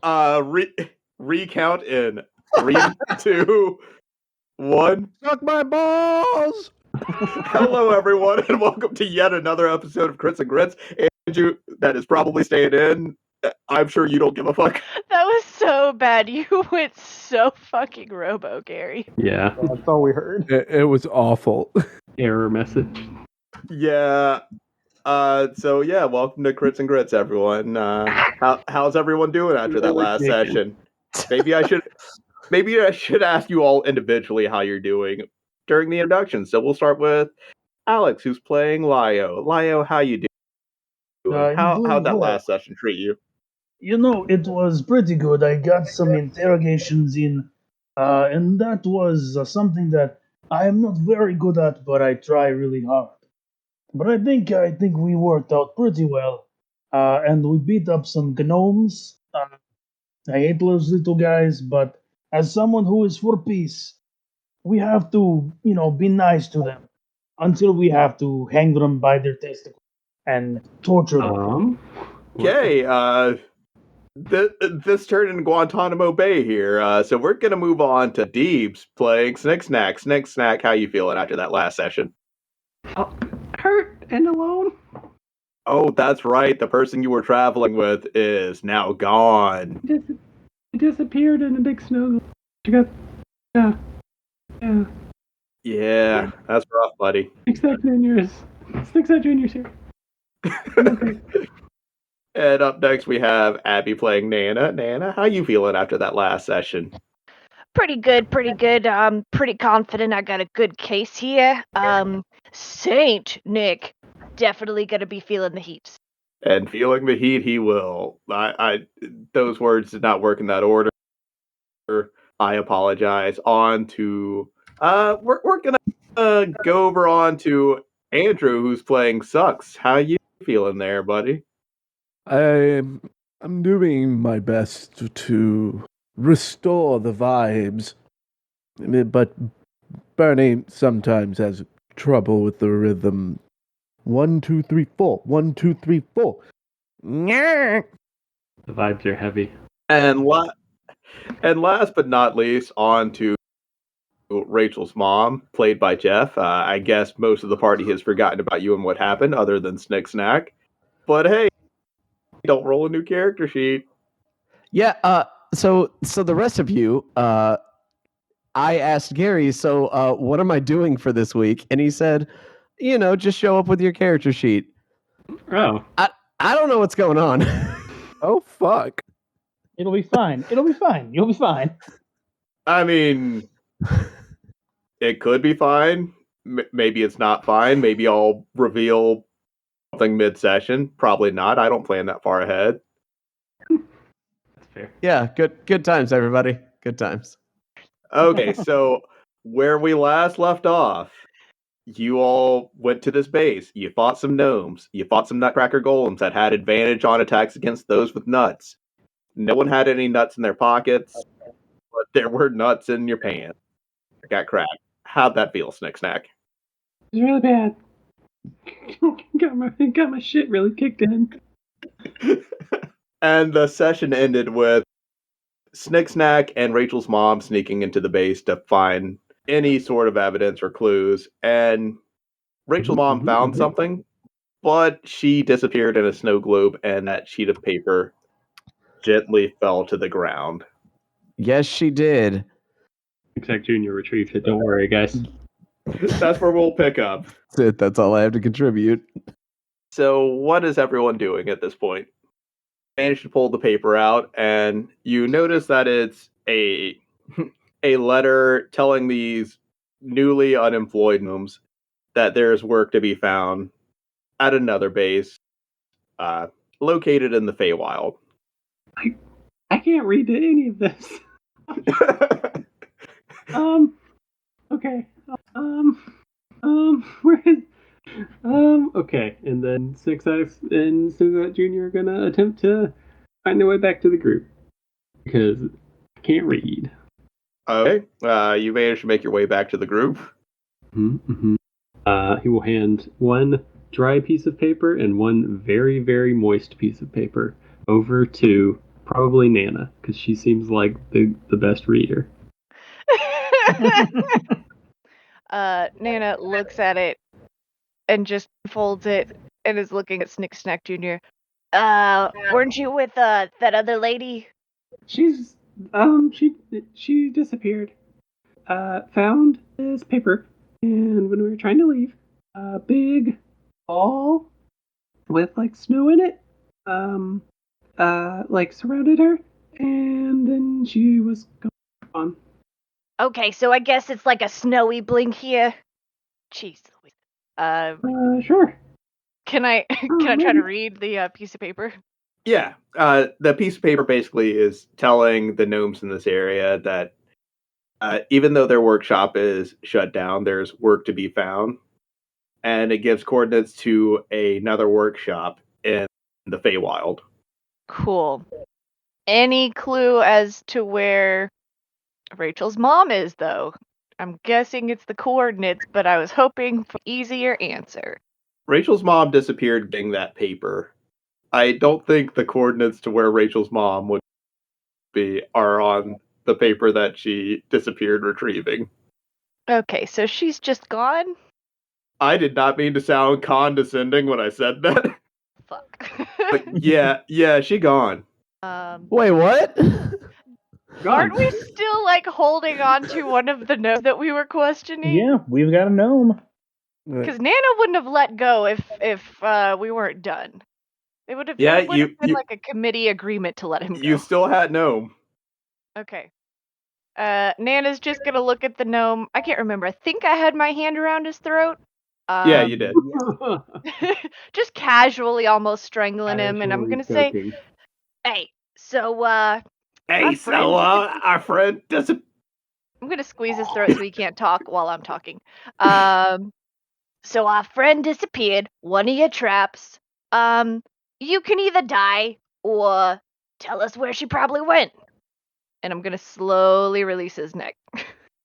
Recount in 3, 2, 1. Suck my balls! Hello, everyone, and welcome to yet another episode of Crits and Grits. Andrew, that is probably staying in. I'm sure you don't give a fuck. That was so bad. You went so fucking robo, Gary. Yeah. That's all we heard. It was awful. Error message. Yeah. So yeah, welcome to Crits and Grits, everyone. How's everyone doing after that last session? Maybe I should ask you all individually how you're doing during the introduction. So we'll start with Alex, who's playing Lio. Lio, how you doing? How'd that last session treat you? You know, it was pretty good. I got some interrogations in, and that was something that I am not very good at, but I try really hard. But I think we worked out pretty well, and we beat up some gnomes. I hate those little guys, but as someone who is for peace, we have to, be nice to them until we have to hang them by their testicles and torture them. Okay, this turned in Guantanamo Bay here, so we're gonna move on to Deebs playing Snick Snack. Snick Snack, how you feeling after that last session? Hurt and alone. Oh, that's right. The person you were traveling with is now gone. It disappeared in a big snow. Yeah. Yeah, that's rough, buddy. Snick Junior's here. Okay. And up next we have Abby playing Nana. Nana, how you feeling after that last session? Pretty good. I'm pretty confident I got a good case here. Saint Nick definitely gonna be feeling the heat. And feeling the heat, he will. Those words did not work in that order. I apologize. On to we're gonna go over on to Andrew, who's playing Sucks. How you feeling there, buddy? I'm doing my best to restore the vibes, but Bernie sometimes has trouble with the rhythm. 1, 2, 3, 4. 1, 2, 3, 4. The vibes are heavy. And last but not least, on to Rachel's mom, played by Jeff. I guess most of the party has forgotten about you and what happened, other than Snick Snack. But hey, don't roll a new character sheet. Yeah, so the rest of you, I asked Gary, so what am I doing for this week? And he said, just show up with your character sheet. Oh. I don't know what's going on. Oh, fuck. It'll be fine. You'll be fine. I mean, it could be fine. Maybe it's not fine. Maybe I'll reveal something mid-session. Probably not. I don't plan that far ahead. That's fair. Yeah, good times, everybody. Good times. Okay, so where we last left off, you all went to this base. You fought some gnomes. You fought some nutcracker golems that had advantage on attacks against those with nuts. No one had any nuts in their pockets, but there were nuts in your pants. Got cracked. How'd that feel, Snick Snack? It's really bad. got my shit really kicked in. And the session ended with Snick Snack and Rachel's mom sneaking into the base to find any sort of evidence or clues. And Rachel's mom found something, but she disappeared in a snow globe, and that sheet of paper gently fell to the ground. Yes, she did. Exact Junior retrieved it. Don't worry, guys. That's where we'll pick up. That's it. That's all I have to contribute. So what is everyone doing at this point? Managed to pull the paper out, and you notice that it's a letter telling these newly unemployed gnomes that there's work to be found at another base located in the Feywild. I can't read any of this. Okay. Where is... Okay, and then Six X and Sugat Jr. are gonna attempt to find their way back to the group. Because I can't read. Okay, you managed to make your way back to the group. Mm-hmm. He will hand one dry piece of paper and one very, very moist piece of paper over to Probably Nana, because she seems like the best reader. Nana looks at it and just folds it and is looking at Snick Snack Jr. Weren't you with that other lady? She's she disappeared. Found this paper, and when we were trying to leave, a big ball with like snow in it, like surrounded her, and then she was gone. Okay, so I guess it's like a snowy blink here. Jeez Louise. Sure. Can I try to read the piece of paper? Yeah, the piece of paper basically is telling the gnomes in this area that even though their workshop is shut down, there's work to be found. And it gives coordinates to another workshop in the Feywild. Cool. Any clue as to where Rachel's mom is, though? I'm guessing it's the coordinates, but I was hoping for an easier answer. Rachel's mom disappeared getting that paper. I don't think the coordinates to where Rachel's mom would be are on the paper that she disappeared retrieving. Okay, so she's just gone? I did not mean to sound condescending when I said that. Fuck. But yeah, she gone. Wait, what? Aren't we still like holding on to one of the notes that we were questioning? Yeah, we've got a gnome. Because Nana wouldn't have let go if we weren't done. It would have, Yeah, it would have been like a committee agreement to let him go. You still had gnome. Okay. Nana's just gonna look at the gnome. I can't remember. I think I had my hand around his throat. Yeah, you did. Just casually almost strangling him, and I'm gonna say, hey, so, Hey, so, our friend doesn't... I'm gonna squeeze his throat so he can't talk while I'm talking. So our friend disappeared, one of your traps. You can either die or tell us where she probably went. And I'm gonna slowly release his neck.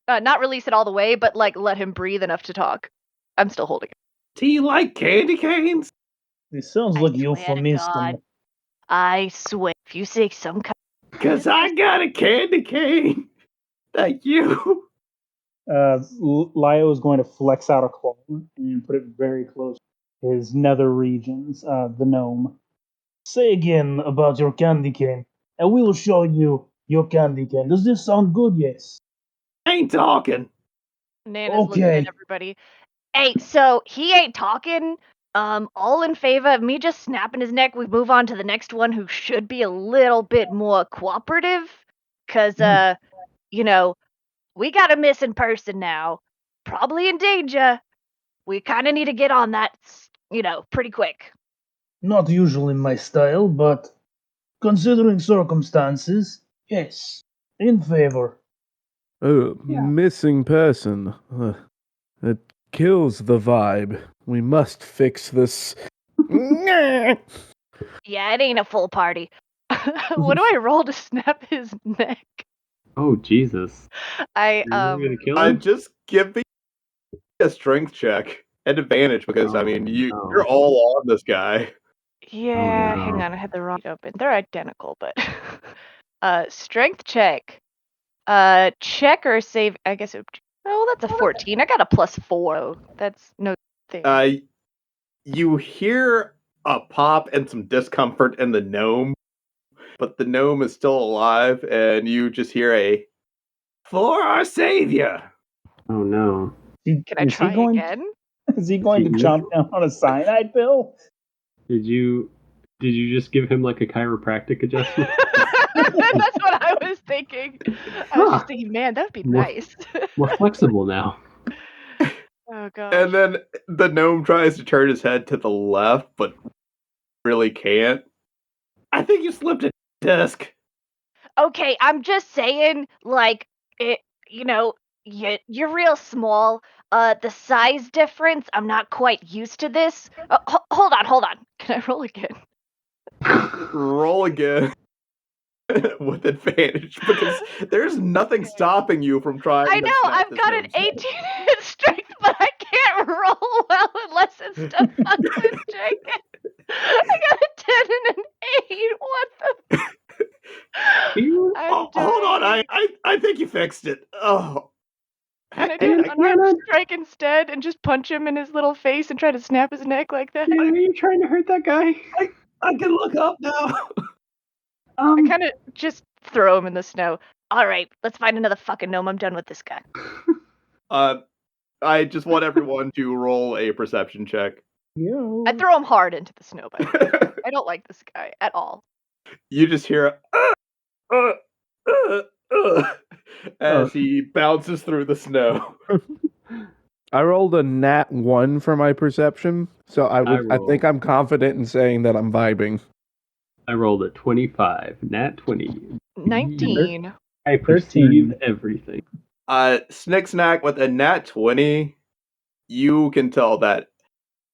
Not release it all the way, but like let him breathe enough to talk. I'm still holding it. Do you like candy canes? It sounds like euphemism. God, I swear, if you say some kind. Cause I got a candy cane. Thank you. Lio is going to flex out a claw and put it very close to his nether regions, the gnome. Say again about your candy cane, and we will show you your candy cane. Does this sound good? Yes. Ain't talking. Nana's looking at everybody. Hey, so he ain't talking. All in favor of me just snapping his neck. We move on to the next one who should be a little bit more cooperative. Cause, you know, we got a missing person now. Probably in danger. We kind of need to get on that, pretty quick. Not usually my style, but considering circumstances, yes, in favor. Oh, missing person. It kills the vibe. We must fix this. Yeah, it ain't a full party. What do I roll to snap his neck? Oh, Jesus. I gonna kill him? Just give me a strength check at advantage because you're all on this guy. Yeah, hang on, I had the wrong open. They're identical, but strength check. Check or save, I guess that's a 14. I got a +4. That's no thing. You hear a pop and some discomfort in the gnome, but the gnome is still alive, and you just hear a "For our savior." Oh no! Can I try again? Is he going to chomp down on a cyanide pill? Did you just give him like a chiropractic adjustment? That's what I was thinking. I was just thinking, man, that would be nice. More flexible now. Oh god. And then the gnome tries to turn his head to the left, but really can't. I think you slipped a disc. Okay, I'm just saying, like, it, you're real small. The size difference, I'm not quite used to this. Hold on. Can I roll again? Roll again. With advantage, because there's nothing stopping you from trying I to know, snap I've this got an gnome's neck. 18 in strength, but I can't roll well unless it's to fucking check it. I got a 10 and an 8. What the? Hold on, I think you fixed it. Oh. Can I do an unarmed strike instead and just punch him in his little face and try to snap his neck like that? Are you trying to hurt that guy? I can look up now. I kind of just throw him in the snow. All right, let's find another fucking gnome. I'm done with this guy. I just want everyone to roll a perception check. Yo. I throw him hard into the snow, by the way. I don't like this guy at all. You just hear as he bounces through the snow. I rolled a nat 1 for my perception, so I think I'm confident in saying that I'm vibing. I rolled a 25, nat 20. 19. I perceive everything. Snicksnack with a nat 20, you can tell that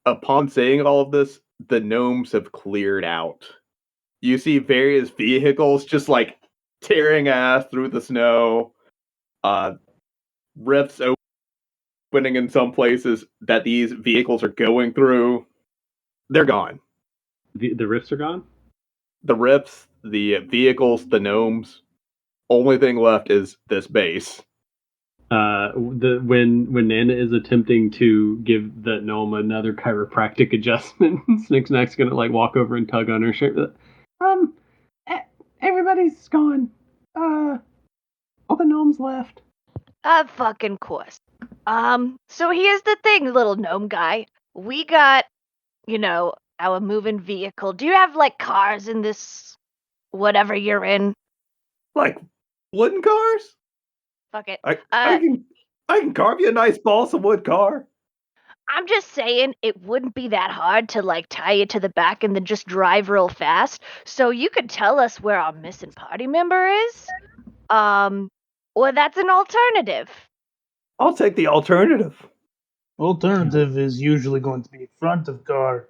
upon saying all of this, the gnomes have cleared out. You see various vehicles just like tearing ass through the snow, rifts opening in some places that these vehicles are going through. They're gone. The rifts are gone? The rifts, the vehicles, the gnomes. Only thing left is this base. When Nana is attempting to give the gnome another chiropractic adjustment, Snicksnack's gonna like walk over and tug on her shirt. Everybody's gone. All the gnomes left. Fucking course. So here's the thing, little gnome guy. We got, our moving vehicle. Do you have, cars in this whatever you're in? Like wooden cars? Fuck it. I can carve you a nice balsa wood car. I'm just saying it wouldn't be that hard to, tie it to the back and then just drive real fast. So you could tell us where our missing party member is? Or that's an alternative. I'll take the alternative. Alternative is usually going to be front of car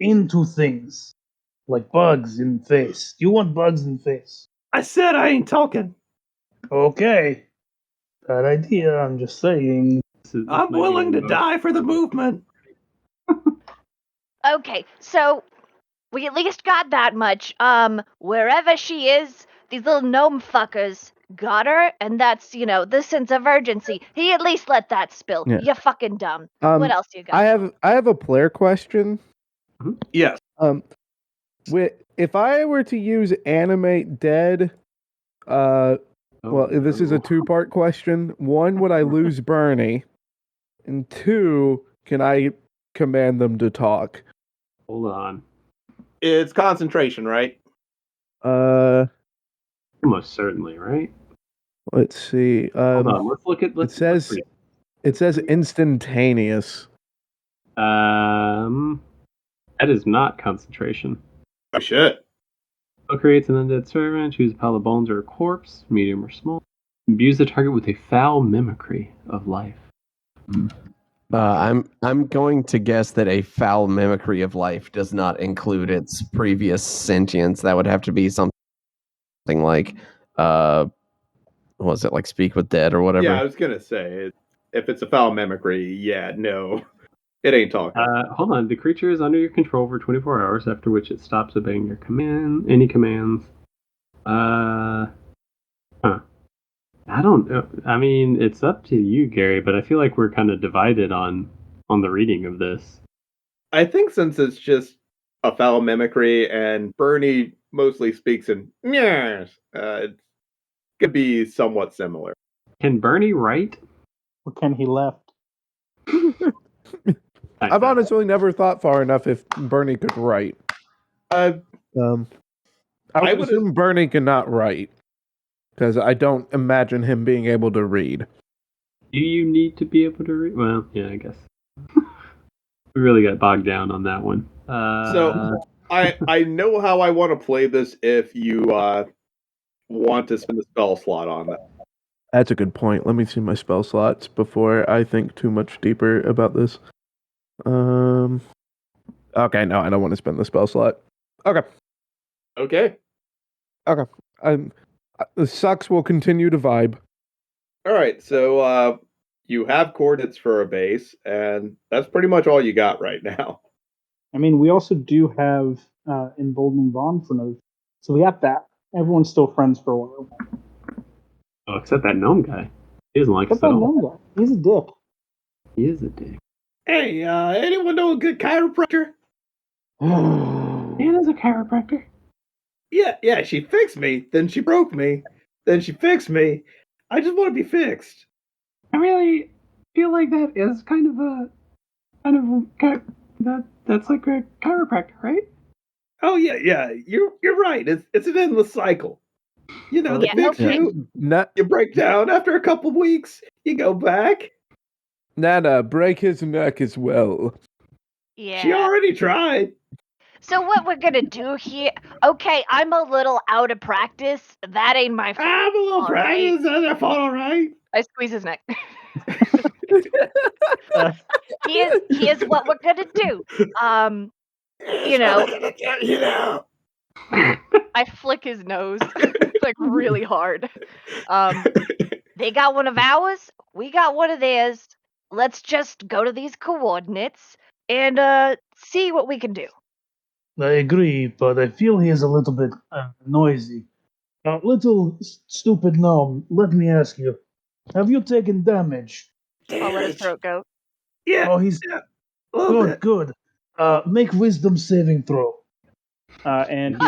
into things. Like bugs in face. You want bugs in face. I said I ain't talking. Okay. Bad idea, I'm just saying. I'm willing to die for the movement. Okay, so we at least got that much. Wherever she is, these little gnome fuckers got her, and that's, the sense of urgency. He at least let that spill. Yeah. You're fucking dumb. What else you got? I have a player question. Yes. If I were to use animate dead, this is a 2-part question. 1, would I lose Bernie? And 2, can I command them to talk? Hold on. It's concentration, right? Almost certainly, right? Let's see. Hold on. Let's look at. It says instantaneous. That is not concentration. Oh shit. Creates an undead servant. Choose a pile of bones or a corpse, medium or small. Imbues the target with a foul mimicry of life. I'm going to guess that a foul mimicry of life does not include its previous sentience. That would have to be something like, was it like Speak with Dead or whatever? Yeah, I was gonna say, if it's a foul mimicry, no, it ain't talking. Hold on. The creature is under your control for 24 hours, after which it stops obeying your any commands. I don't know. I mean, it's up to you, Gary, but I feel like we're kind of divided on the reading of this. I think since it's just a foul mimicry and Bernie mostly speaks in yes, it could be somewhat similar. Can Bernie write? Or can he left? I've honestly never thought far enough if Bernie could write. I would assume Bernie cannot write. Because I don't imagine him being able to read. Do you need to be able to read? Well, yeah, I guess. We really got bogged down on that one. So, I know how I want to play this if you want to spend the spell slot on that. That's a good point. Let me see my spell slots before I think too much deeper about this. Okay, no, I don't want to spend the spell slot. Okay. The sucks will continue to vibe. All right, so you have coordinates for a base, and that's pretty much all you got right now. I mean, we also do have emboldening bond for another. So we got that. Everyone's still friends for a while. Oh, except that gnome guy. He doesn't like us Except at that all. gnome guy. He's a dick. He is a dick. Hey, anyone know a good chiropractor? Anna's a chiropractor. Yeah, she fixed me, then she broke me, then she fixed me. I just want to be fixed. I really feel like that is that's like a chiropractor, right? Oh yeah, you're right. It's an endless cycle. You know, they Yeah, fix okay. you, Not you break down after a couple weeks, you go back. Nana, break his neck as well. Yeah. She already tried. So what we're gonna do here? Okay, I'm a little out of practice. That ain't my fault. I'm a little All proud right. of that. I fought all right. I squeeze his neck. Here's what we're gonna do. You know, I flick his nose like really hard. They got one of ours. We got one of theirs. Let's just go to these coordinates and see what we can do. I agree, but I feel he is a little bit noisy. Little stupid gnome, let me ask you, have you taken damage? I'll let his throat go. Yeah. Oh, he's Yeah, a little good, bit. good. Make wisdom saving throw. And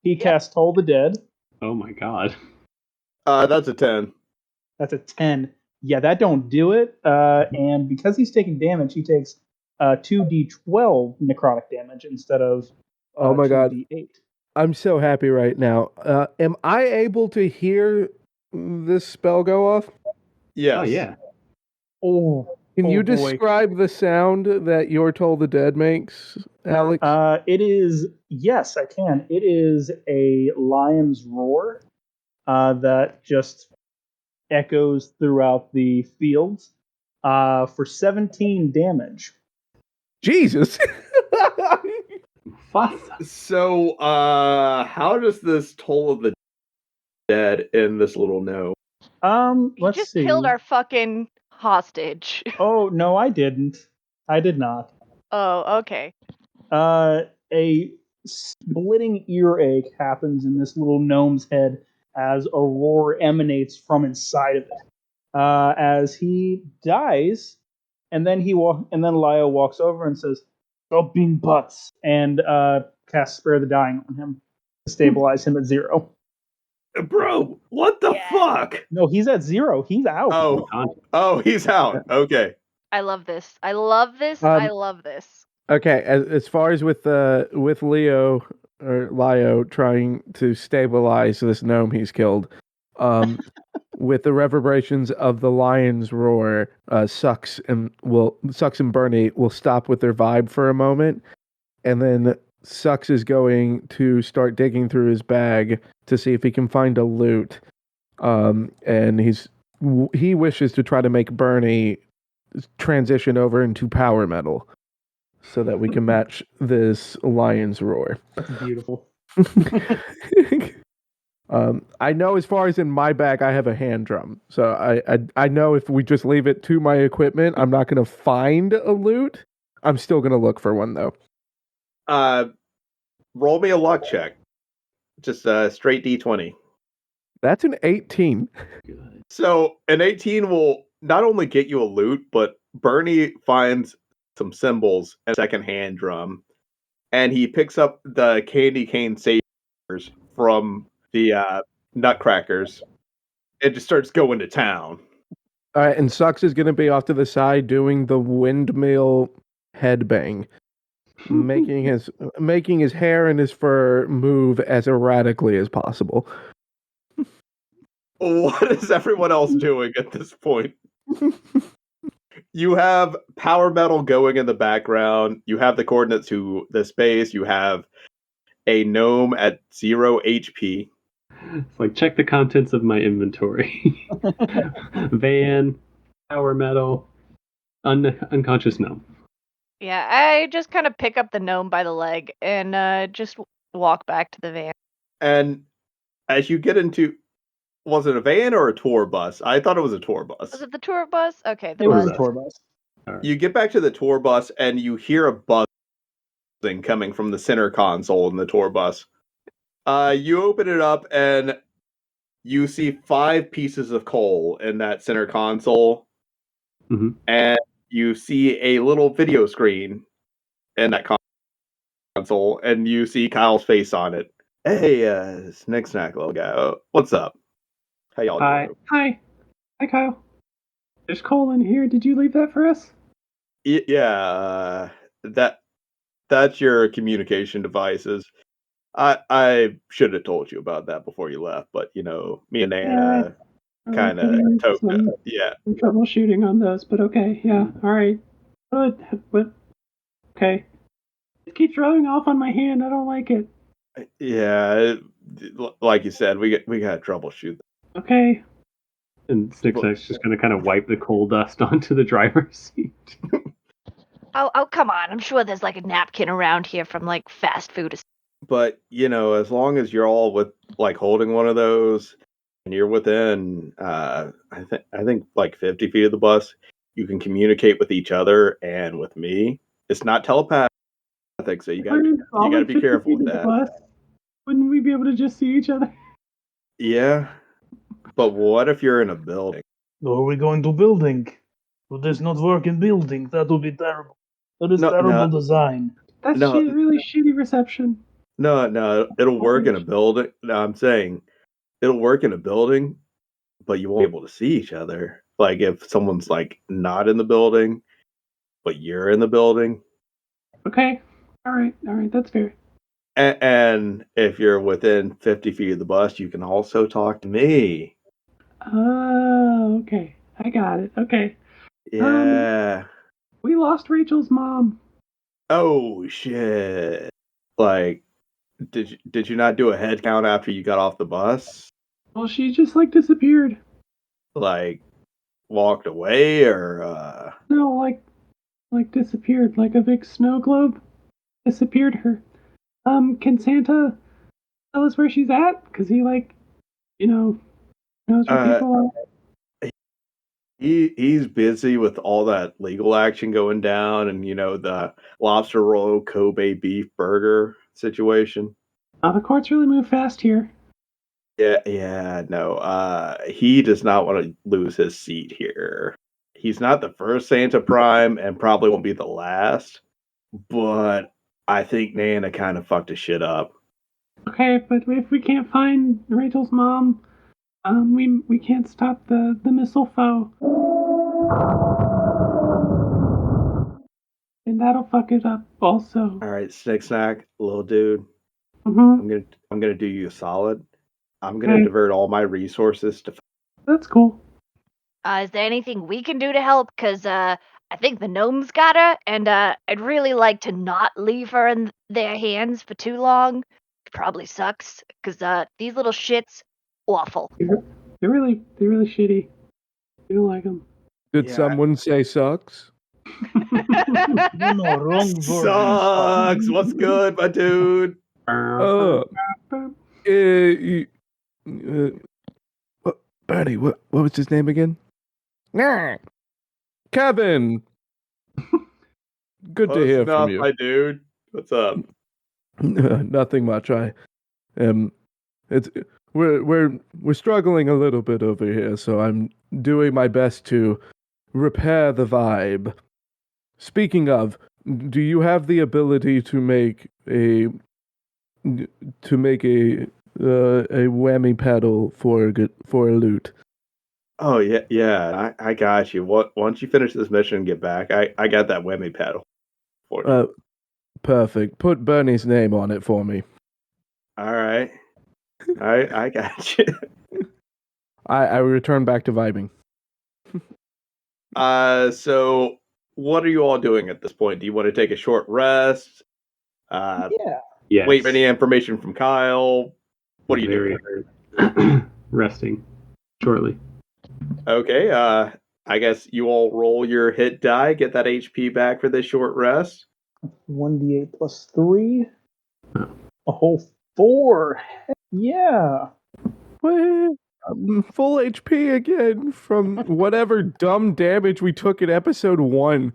he cast Toll the Dead. Oh my god. That's a 10. That's a 10. Yeah, that don't do it. And because he's taking damage, he takes 2d12 necrotic damage instead of Oh my god. 2d8. I'm so happy right now. Am I able to hear this spell go off? Yes. Oh yeah. Oh, Can oh you boy. describe the sound that Your Toll the Dead makes, Alex? It is, yes, I can. It is a lion's roar that just echoes throughout the fields for 17 damage. Jesus! Fuck. So, how does this Toll of the Dead in this little gnome? You Let's just see. killed our fucking hostage. Oh, no, I didn't. I did not. Oh, okay. A splitting earache happens in this little gnome's head as a roar emanates from inside of it. As he dies, and then Lio walks over and says, "Stop being butts," and casts Spare the Dying on him to stabilize him at 0. Bro, what the fuck? No, he's at 0. He's out. Oh, he's out. Okay. I love this. I love this. I love this. Okay, as far as with Leo or Lio trying to stabilize this gnome he's killed, with the reverberations of the lion's roar, Sucks and Bernie will stop with their vibe for a moment, and then Sucks is going to start digging through his bag to see if he can find a loot, and he wishes to try to make Bernie transition over into power metal so that we can match this lion's roar. That's beautiful. I know as far as in my bag, I have a hand drum. So I know if we just leave it to my equipment, I'm not going to find a loot. I'm still going to look for one, though. Roll me a luck check. Just a straight D20. That's an 18. So an 18 will not only get you a loot, but Bernie finds some cymbals and a second-hand drum. And he picks up the candy cane sabers from the Nutcrackers and just starts going to town. All right, and Sucks is going to be off to the side doing the windmill headbang, making his hair and his fur move as erratically as possible. What is everyone else doing at this point? You have power metal going in the background. You have the coordinates to the space. You have a gnome at 0 HP. It's like, check the contents of my inventory. Van, power metal, unconscious gnome. Yeah, I just kind of pick up the gnome by the leg and just walk back to the van. And as you get into... Was it a van or a tour bus? I thought it was a tour bus. Was it the tour bus? Okay, the It bus. was a tour bus. Right. You get back to the tour bus and you hear a buzzing coming from the center console in the tour bus. You open it up and you see 5 pieces of coal in that center console, and you see a little video screen in that console, and you see Kyle's face on it. Hey, Snick Snack, little guy. What's up? How y'all doing? Hi, Kyle. There's coal in here. Did you leave that for us? Yeah, that's your communication devices. I should have told you about that before you left, but me and Nana kind of some troubleshooting on those, but okay, yeah, all right. But okay, it keeps rubbing off on my hand. I don't like it. Yeah, like you said, we got to troubleshoot. Okay. And Snicksack's just going to kind of wipe the coal dust onto the driver's seat. Oh, come on. I'm sure there's like a napkin around here from like fast food. But, as long as you're all with like holding one of those and you're within I think like 50 feet of the bus, you can communicate with each other and with me. It's not telepathic, so you got to be careful with that. Wouldn't we be able to just see each other? Yeah. But what if you're in a building? Or are we going to building? Will this not work in building? That would be terrible. That is terrible design. That's really shitty reception. No, it'll work in a building. No, I'm saying it'll work in a building, but you won't be able to see each other. Like if someone's like not in the building, but you're in the building. Okay. All right, that's fair. And if you're within 50 feet of the bus, you can also talk to me. Oh, okay. I got it. Okay. Yeah. We lost Rachel's mom. Oh shit. Like, did you not do a head count after you got off the bus? Well, she just like disappeared. Like walked away or No, like disappeared, like a big snow globe disappeared her. Can Santa tell us where she's at? Because he knows where people are. He's busy with all that legal action going down and the lobster roll Kobe beef burger situation. The courts really move fast here. No. He does not want to lose his seat here. He's not the first Santa Prime and probably won't be the last, but I think Nana kind of fucked his shit up. Okay, but if we can't find Rachel's mom, we can't stop the missile foe. And that'll fuck it up also. All right, Snick Snack, little dude. Mm-hmm. I'm gonna do you a solid. I'm gonna divert all my resources to. That's cool. Is there anything we can do to help? Because I think the gnomes got her, and I'd really like to not leave her in their hands for too long. It probably sucks, because these little shits, awful. They're really shitty. We don't like them. Did someone say sucks? No, wrong word. Sucks. What's good, my dude? Bernie, what was his name again? Kevin. Good to hear from you, my dude. What's up? Nothing much. We're struggling a little bit over here, so I'm doing my best to repair the vibe. Speaking of, do you have the ability to make a whammy pedal for a loot? Oh yeah. I got you. Once you finish this mission and get back, I got that whammy pedal for you. Perfect. Put Bernie's name on it for me. All right. I got you. I return back to vibing. So what are you all doing at this point? Do you want to take a short rest? Yes. Wait for any information from Kyle? What are you doing? Resting shortly. Okay, I guess you all roll your hit die, get that HP back for this short rest. 1d8 plus 3. A whole 4. Yeah. Well, full HP again from whatever dumb damage we took in episode 1.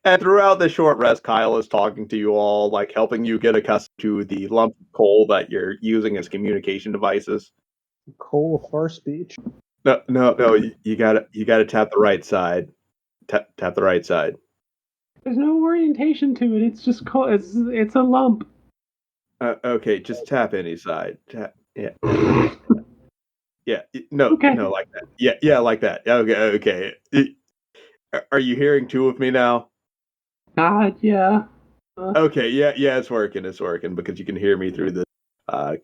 And throughout the short rest, Kyle is talking to you all, like helping you get accustomed to the lump of coal that you're using as communication devices. Coal of far speech. No, you gotta tap the right side. Tap the right side. There's no orientation to it. It's just it's a lump. Okay, just tap any side. Yeah. No, Okay. no, like that. Yeah, like that. Okay. Are you hearing two of me now? God, yeah. Okay, yeah, it's working because you can hear me through the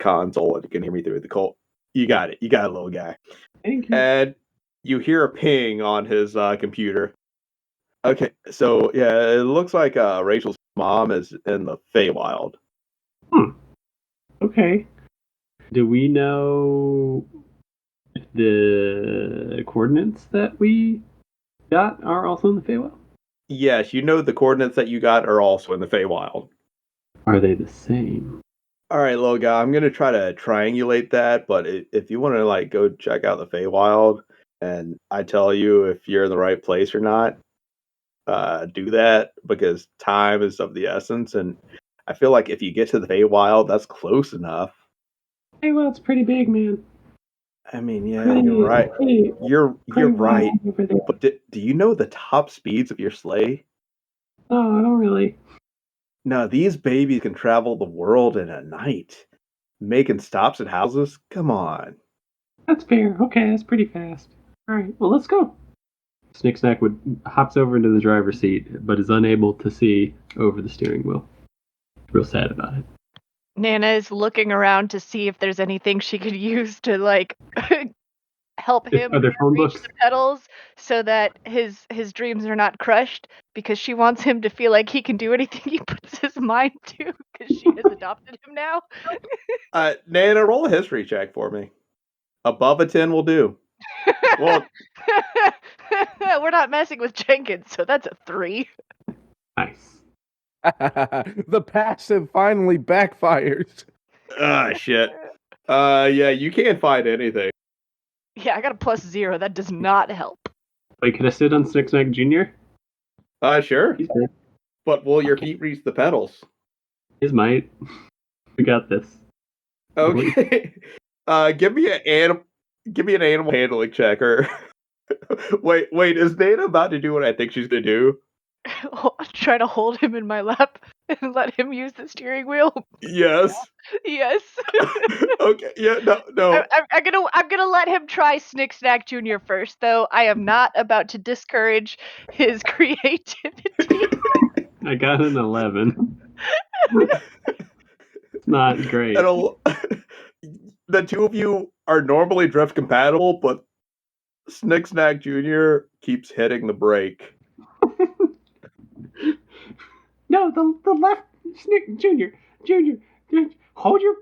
console and you can hear me through the coal. You got it, little guy. Thank you. And you hear a ping on his computer. Okay, so yeah, it looks like Rachel's mom is in the Feywild. Okay. Do we know if the coordinates that we got are also in the Feywild? Yes, you know the coordinates that you got are also in the Feywild. Are they the same? All right, little guy, I'm gonna try to triangulate that, but if you want to like go check out the Feywild, and I tell you if you're in the right place or not, do that because time is of the essence, and I feel like if you get to the Feywild, that's close enough. Hey, well, it's pretty big, man. I mean, yeah, you're right. You're right. Over there. But do you know the top speeds of your sleigh? No, I don't really. No, these babies can travel the world in a night, making stops at houses. Come on. That's fair. Okay, that's pretty fast. All right, well, let's go. Snicksnack hops over into the driver's seat, but is unable to see over the steering wheel. Real sad about it. Nana is looking around to see if there's anything she could use to like help him Are there phone reach books? the pedals so that his dreams are not crushed, because she wants him to feel like he can do anything he puts his mind to because she has adopted him now. Nana, roll a history check for me. Above a 10 will do. Well, we're not messing with Jenkins, so that's a 3. Nice. The passive finally backfires. Shit. Yeah, you can't find anything. Yeah, I got a +0. That does not help. Wait, can I sit on Snicksnack Jr.? Sure. He's good. But will your feet reach the pedals? His might. We got this. Okay. Give me an animal handling check. Or wait, is Nana about to do what I think she's gonna do? Try to hold him in my lap and let him use the steering wheel. Yes. Yes. Okay. Yeah. No. I'm gonna let him try Snicksnack Jr. first, though. I am not about to discourage his creativity. I got an 11. It's not great. The two of you are normally drift compatible, but Snicksnack Jr. keeps hitting the brake. No, the left Snick Junior. Hold your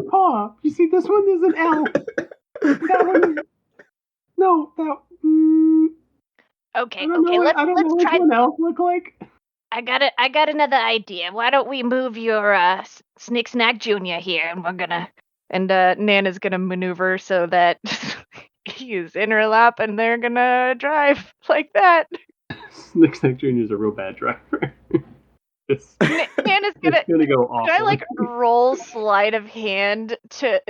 paw. You see, this one is an L. That one. No, that. Okay, I don't know let's what try. one else look like. I got another idea. Why don't we move your Snicksnack Jr. here, and we're gonna Nana's gonna maneuver so that he's in her lap, and they're gonna drive like that. Snicksnack Jr. is a real bad driver. Nana's gonna go off. Can I like roll sleight of hand to?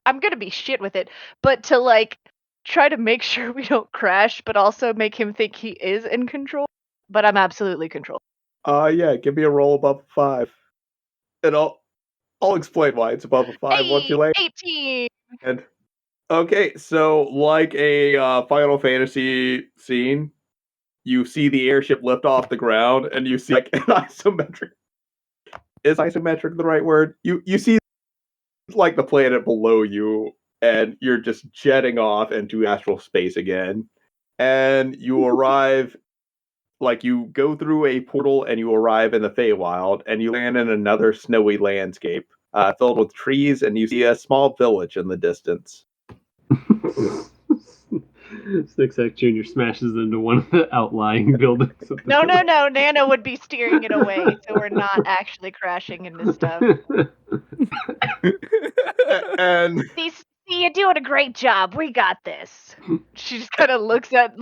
I'm gonna be shit with it, but to like try to make sure we don't crash, but also make him think he is in control. But I'm absolutely controlled. Yeah, give me a roll above a 5. And I'll explain why it's above a 5 once you land. 18. And okay, so like a Final Fantasy scene, you see the airship lift off the ground, and you see like an isometric. Is isometric the right word? You see like the planet below you, and you're just jetting off into astral space again, and you arrive. Like, you go through a portal and you arrive in the Feywild, and you land in another snowy landscape filled with trees, and you see a small village in the distance. Snicksnack Jr. smashes into one of the outlying buildings. Of the No. village. Nana would be steering it away, so we're not actually crashing into stuff. And See, you're doing a great job. We got this. She just kind of looks at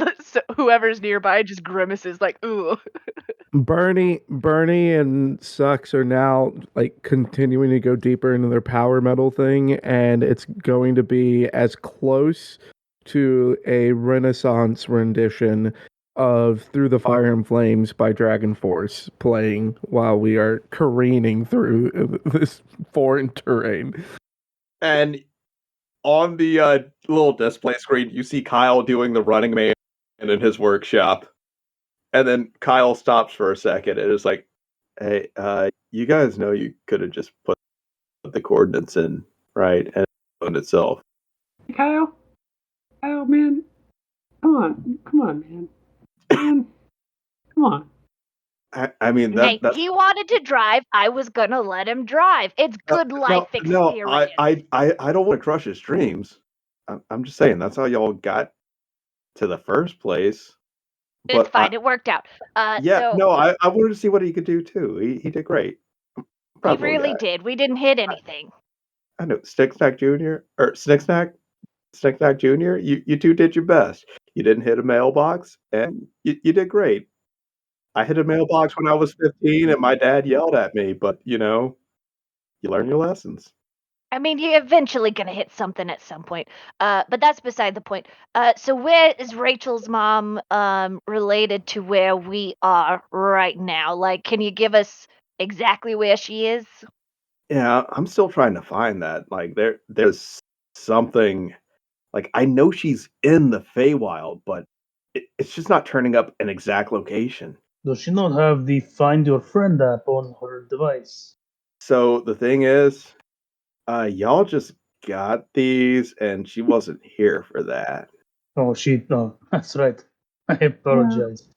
whoever's nearby, just grimaces like, ooh. Bernie and Sucks are now like continuing to go deeper into their power metal thing, and it's going to be as close to a Renaissance rendition of Through the Fire and Flames by Dragon Force playing while we are careening through this foreign terrain. And on the little display screen, you see Kyle doing the Running Man in his workshop. And then Kyle stops for a second and is like, hey, you guys know you could have just put the coordinates in, right? And on itself. Kyle, man, come on, man, come on. I mean, that's... he wanted to drive. I was gonna let him drive. It's good life experience. No, I don't want to crush his dreams. I'm just saying that's how y'all got to the first place. It's fine. It worked out. I wanted to see what he could do too. He did great. He really did. We didn't hit anything. I know. Snicksnack Jr., you two did your best. You didn't hit a mailbox, and you did great. I hit a mailbox when I was 15, and my dad yelled at me, but, you learn your lessons. I mean, you're eventually going to hit something at some point. But that's beside the point. So where is Rachel's mom related to where we are right now? Like, can you give us exactly where she is? Yeah, I'm still trying to find that. Like, there's something... Like, I know she's in the Feywild, but it's just not turning up an exact location. Does she not have the Find Your Friend app on her device? So the thing is, y'all just got these, and she wasn't here for that. Oh, that's right. I apologize.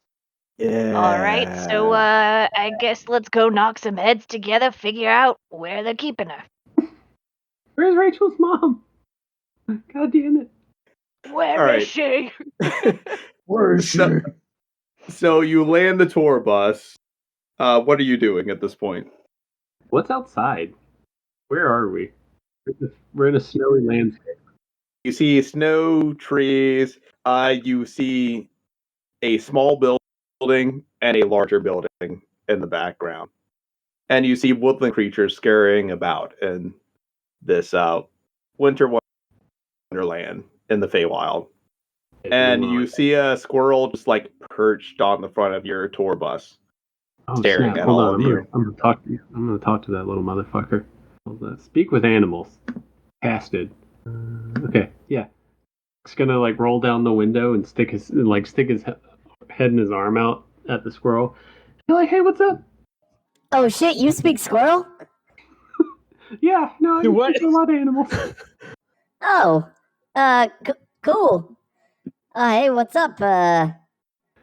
Yeah. All right, so I guess let's go knock some heads together, figure out where they're keeping her. Where's Rachel's mom? God damn it. Where is she? Where is she? So you land the tour bus. What are you doing at this point? What's outside? Where are we? We're in a snowy landscape. You see snow, trees. You see a small building and a larger building in the background. And you see woodland creatures scurrying about in this winter wonderland in the Feywild. And you see a squirrel just like perched on the front of your tour bus, staring at all of you. I'm gonna talk to that little motherfucker. Speak with animals. Casted. Okay, yeah. He's gonna like roll down the window and stick his head and his arm out at the squirrel. You're like, hey, what's up? Oh shit, you speak squirrel? Yeah, no, I speak a lot of animals. Oh, cool. Hey, what's up, Hi,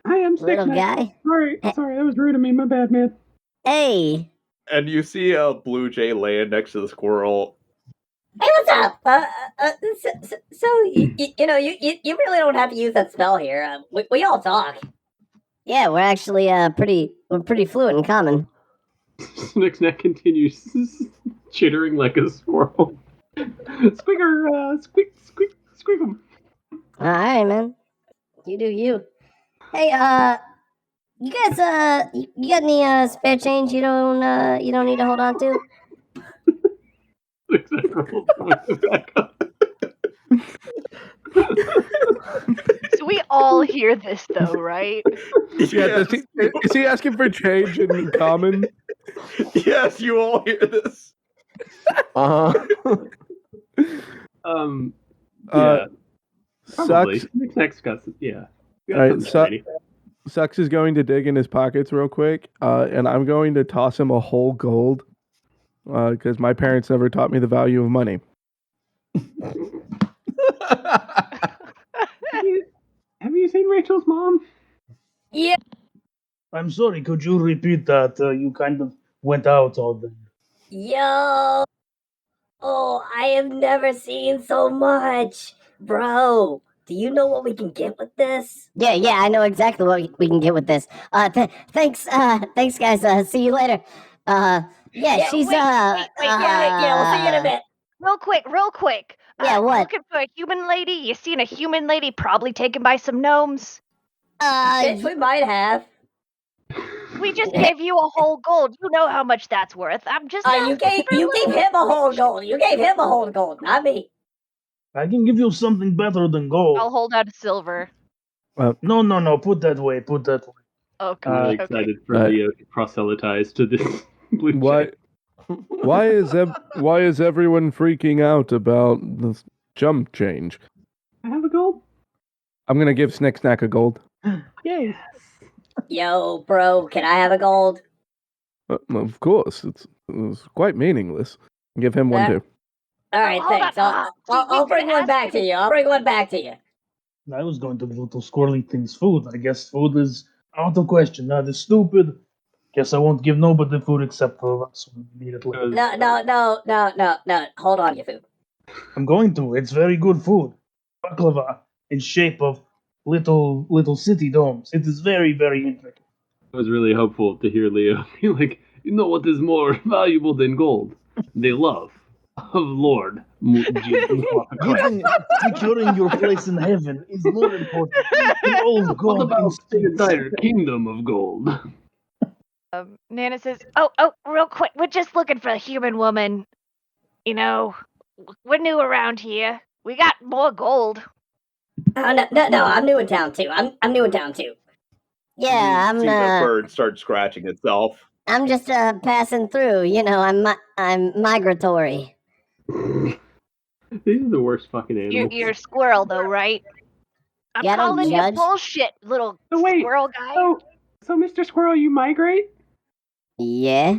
I'm little guy? Sorry, that was rude of me. My bad, man. Hey. And you see a blue jay laying next to the squirrel. Hey, what's up? You really don't have to use that spell here. We all talk. Yeah, we're actually pretty fluent in common. Snicksnack continues chittering like a squirrel. Squeaker, squeak, squeak 'em. All right, man. You do you. Hey, you guys, you got any spare change you don't need to hold on to? So we all hear this, though, right? Yeah, is he asking for change in common? Yes, you all hear this. Yeah. Sucks. Next got yeah. All right, Sucks is going to dig in his pockets real quick, and I'm going to toss him a whole gold, because my parents never taught me the value of money. Have you seen Rachel's mom? Yeah. I'm sorry, could you repeat that? You kind of went out all day. Yo. Oh, I have never seen so much. Bro, do you know what we can get with this? Yeah, I know exactly what we can get with this. Thanks, guys. See you later. She's wait, we'll see you in a bit. Real quick. Yeah, what? Looking for a human lady? You seen a human lady probably taken by some gnomes? We might have. We just gave you a whole gold. You know how much that's worth. I'm just you gave him a whole gold. You gave him a whole gold, not me. I can give you something better than gold. I'll hold out a silver. No. Put that way. Okay. I'm really excited for Leo to proselytize to this blue Why? Why is everyone freaking out about the jump change? I have a gold. I'm gonna give Snick Snack a gold. Yay. Yo, bro, can I have a gold? Of course, it's quite meaningless. Give him one too. All right, thanks. I'll bring one back to you. I'll bring one back to you. I was going to give little squirrely things food. I guess food is out of question. That is stupid. Guess I won't give nobody food except for us when we need it later. No. Hold on, your food. I'm going to. It's very good food. Baklava in shape of little city domes. It is very, very intricate. I was really hopeful to hear Leo be like, you know what is more valuable than gold? The love of Lord Jesus. Securing your place in heaven is more important than all What gold about in the space. entire kingdom of gold? Nana says, oh, real quick, we're just looking for a human woman. You know, we're new around here. We got more gold. Oh, no, I'm new in town too. I'm new in town too. Yeah, See the bird start scratching itself. I'm just passing through. You know, I'm migratory. These are the worst fucking animals. You're a squirrel, though, right? I'm Yeah, don't calling you judge. bullshit, little squirrel guy. So, Mr. Squirrel, you migrate? Yeah.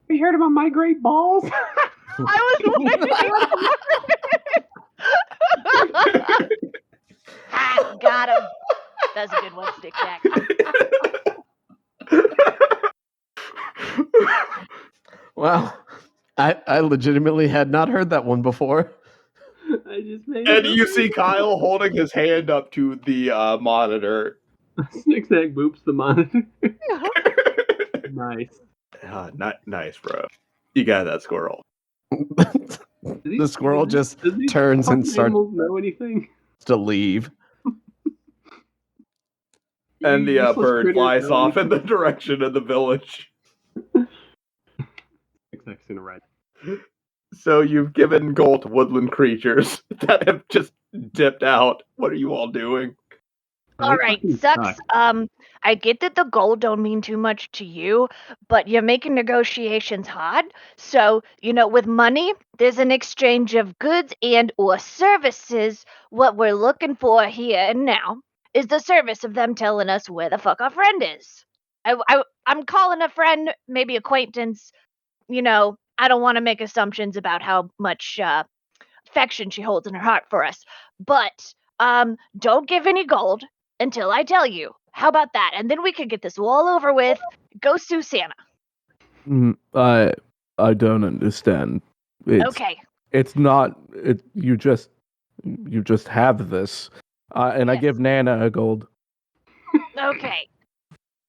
You heard about migrate balls? I was waiting. Ha! Got him. That's a good one, Stick Jack. Wow. I legitimately had not heard that one before. I just made And you see Kyle holding his hand up to the monitor. Snick Snack boops the monitor. Nice. Nice, bro. You got that squirrel. The squirrel just turns and starts know anything to leave. And the Useless bird critters flies know off in anything. the direction of the village. Snack's gonna ride. So you've given gold to woodland creatures that have just dipped out. What are you all doing? All right, sucks. I get that the gold don't mean too much to you, but you're making negotiations hard. So, with money, there's an exchange of goods and or services. What we're looking for here and now is the service of them telling us where the fuck our friend is. I'm calling a friend, maybe acquaintance. I don't want to make assumptions about how much affection she holds in her heart for us. But don't give any gold until I tell you. How about that? And then we can get this all over with. Go sue Santa. I don't understand. Okay. It's not. You just have this, and I give Nana a gold. Okay.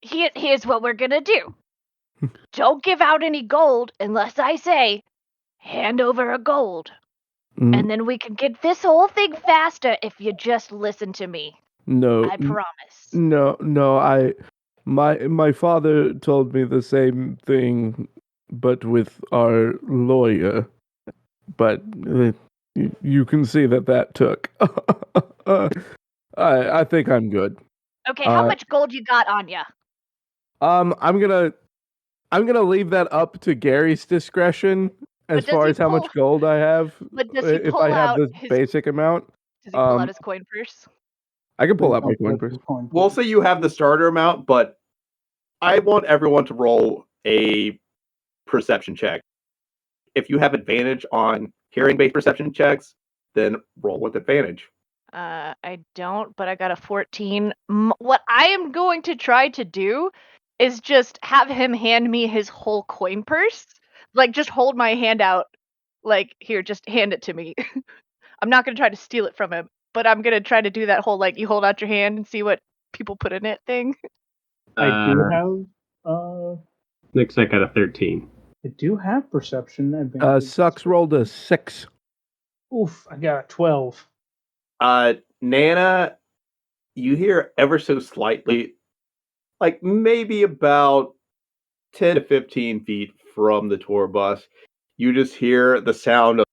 Here's what we're gonna do. Don't give out any gold unless I say, hand over a gold. And then we can get this whole thing faster if you just listen to me. No, I promise. No. My father told me the same thing, but with our lawyer. But you can see that took. I think I'm good. Okay, how much gold you got on ya? I'm gonna leave that up to Gary's discretion as far as how much gold I have. But does he if pull I have out this his basic amount, Does he pull out his coin purse? I can pull out my coin purse. We'll say you have the starter amount, but I want everyone to roll a perception check. If you have advantage on hearing-based perception checks, then roll with advantage. I don't, but I got a 14. What I am going to try to do is just have him hand me his whole coin purse. Like, just hold my hand out. Like, here, just hand it to me. I'm not going to try to steal it from him, but I'm going to try to do that whole, like, you hold out your hand and see what people put in it thing. I do have... Next I got a 13. I do have perception advantage. Sucks rolled a 6. Oof, I got a 12. Nana, you hear ever so slightly, like maybe about 10 to 15 feet from the tour bus, you just hear the sound of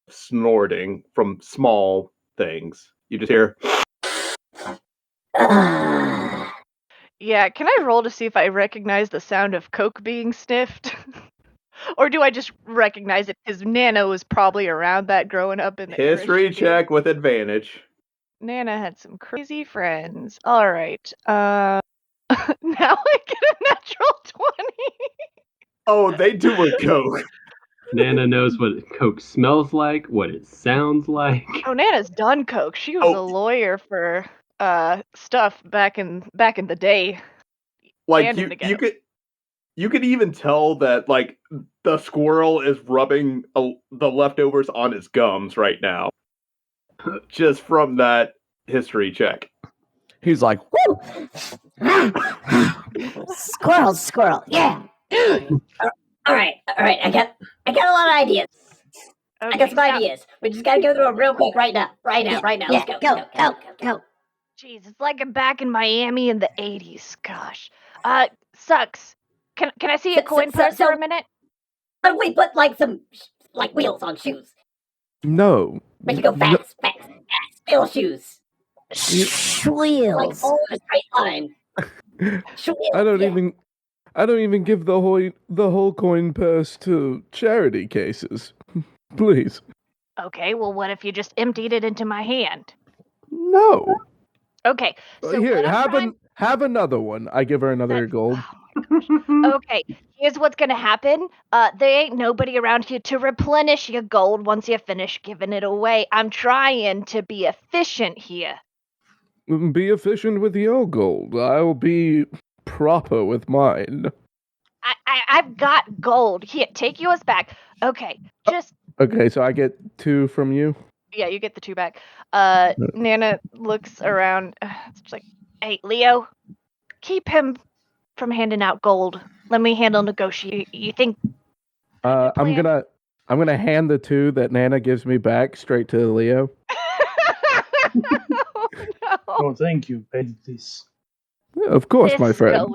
snorting from small things. You just hear. Yeah, can I roll to see if I recognize the sound of coke being sniffed? Or do I just recognize it because Nana was probably around that growing up in the History check with advantage. Nana had some crazy friends. All right. Now I get a natural 20. Oh, they do with coke. Nana knows what Coke smells like, what it sounds like. Oh, Nana's done coke. She was a lawyer for stuff back in the day. Like you could even tell that like the squirrel is rubbing the leftovers on his gums right now, just from that history check. He's like, woo! Squirrel, yeah. All right. I got a lot of ideas. Okay, I got some ideas. We just gotta go through them real quick right now. Let's go. Jeez, it's like I'm back in Miami in the 80s. Gosh. Sucks. Can I see a coin purse for a minute? How do we put like some wheels on shoes? No. Make it go fast. Wheel shoes. Wheels. Like all in a straight line. I don't even give the whole coin purse to charity cases. Please. Okay, well, what if you just emptied it into my hand? No. Okay, so here, have another one. I give her another gold. Oh my gosh. Okay, here's what's gonna happen. There ain't nobody around here to replenish your gold once you finish giving it away. I'm trying to be efficient here. Be efficient with your gold. I'll be proper with mine. I've got gold. Here, take yours back. Okay, just... Okay, so I get 2 from you? Yeah, you get the 2 back. Nana looks around. It's like, hey, Leo, keep him from handing out gold. Let me handle negotiate. You think... I'm gonna hand the 2 that Nana gives me back straight to Leo. Oh, no. Oh, thank you. Pay this. Yeah, of course, my friend.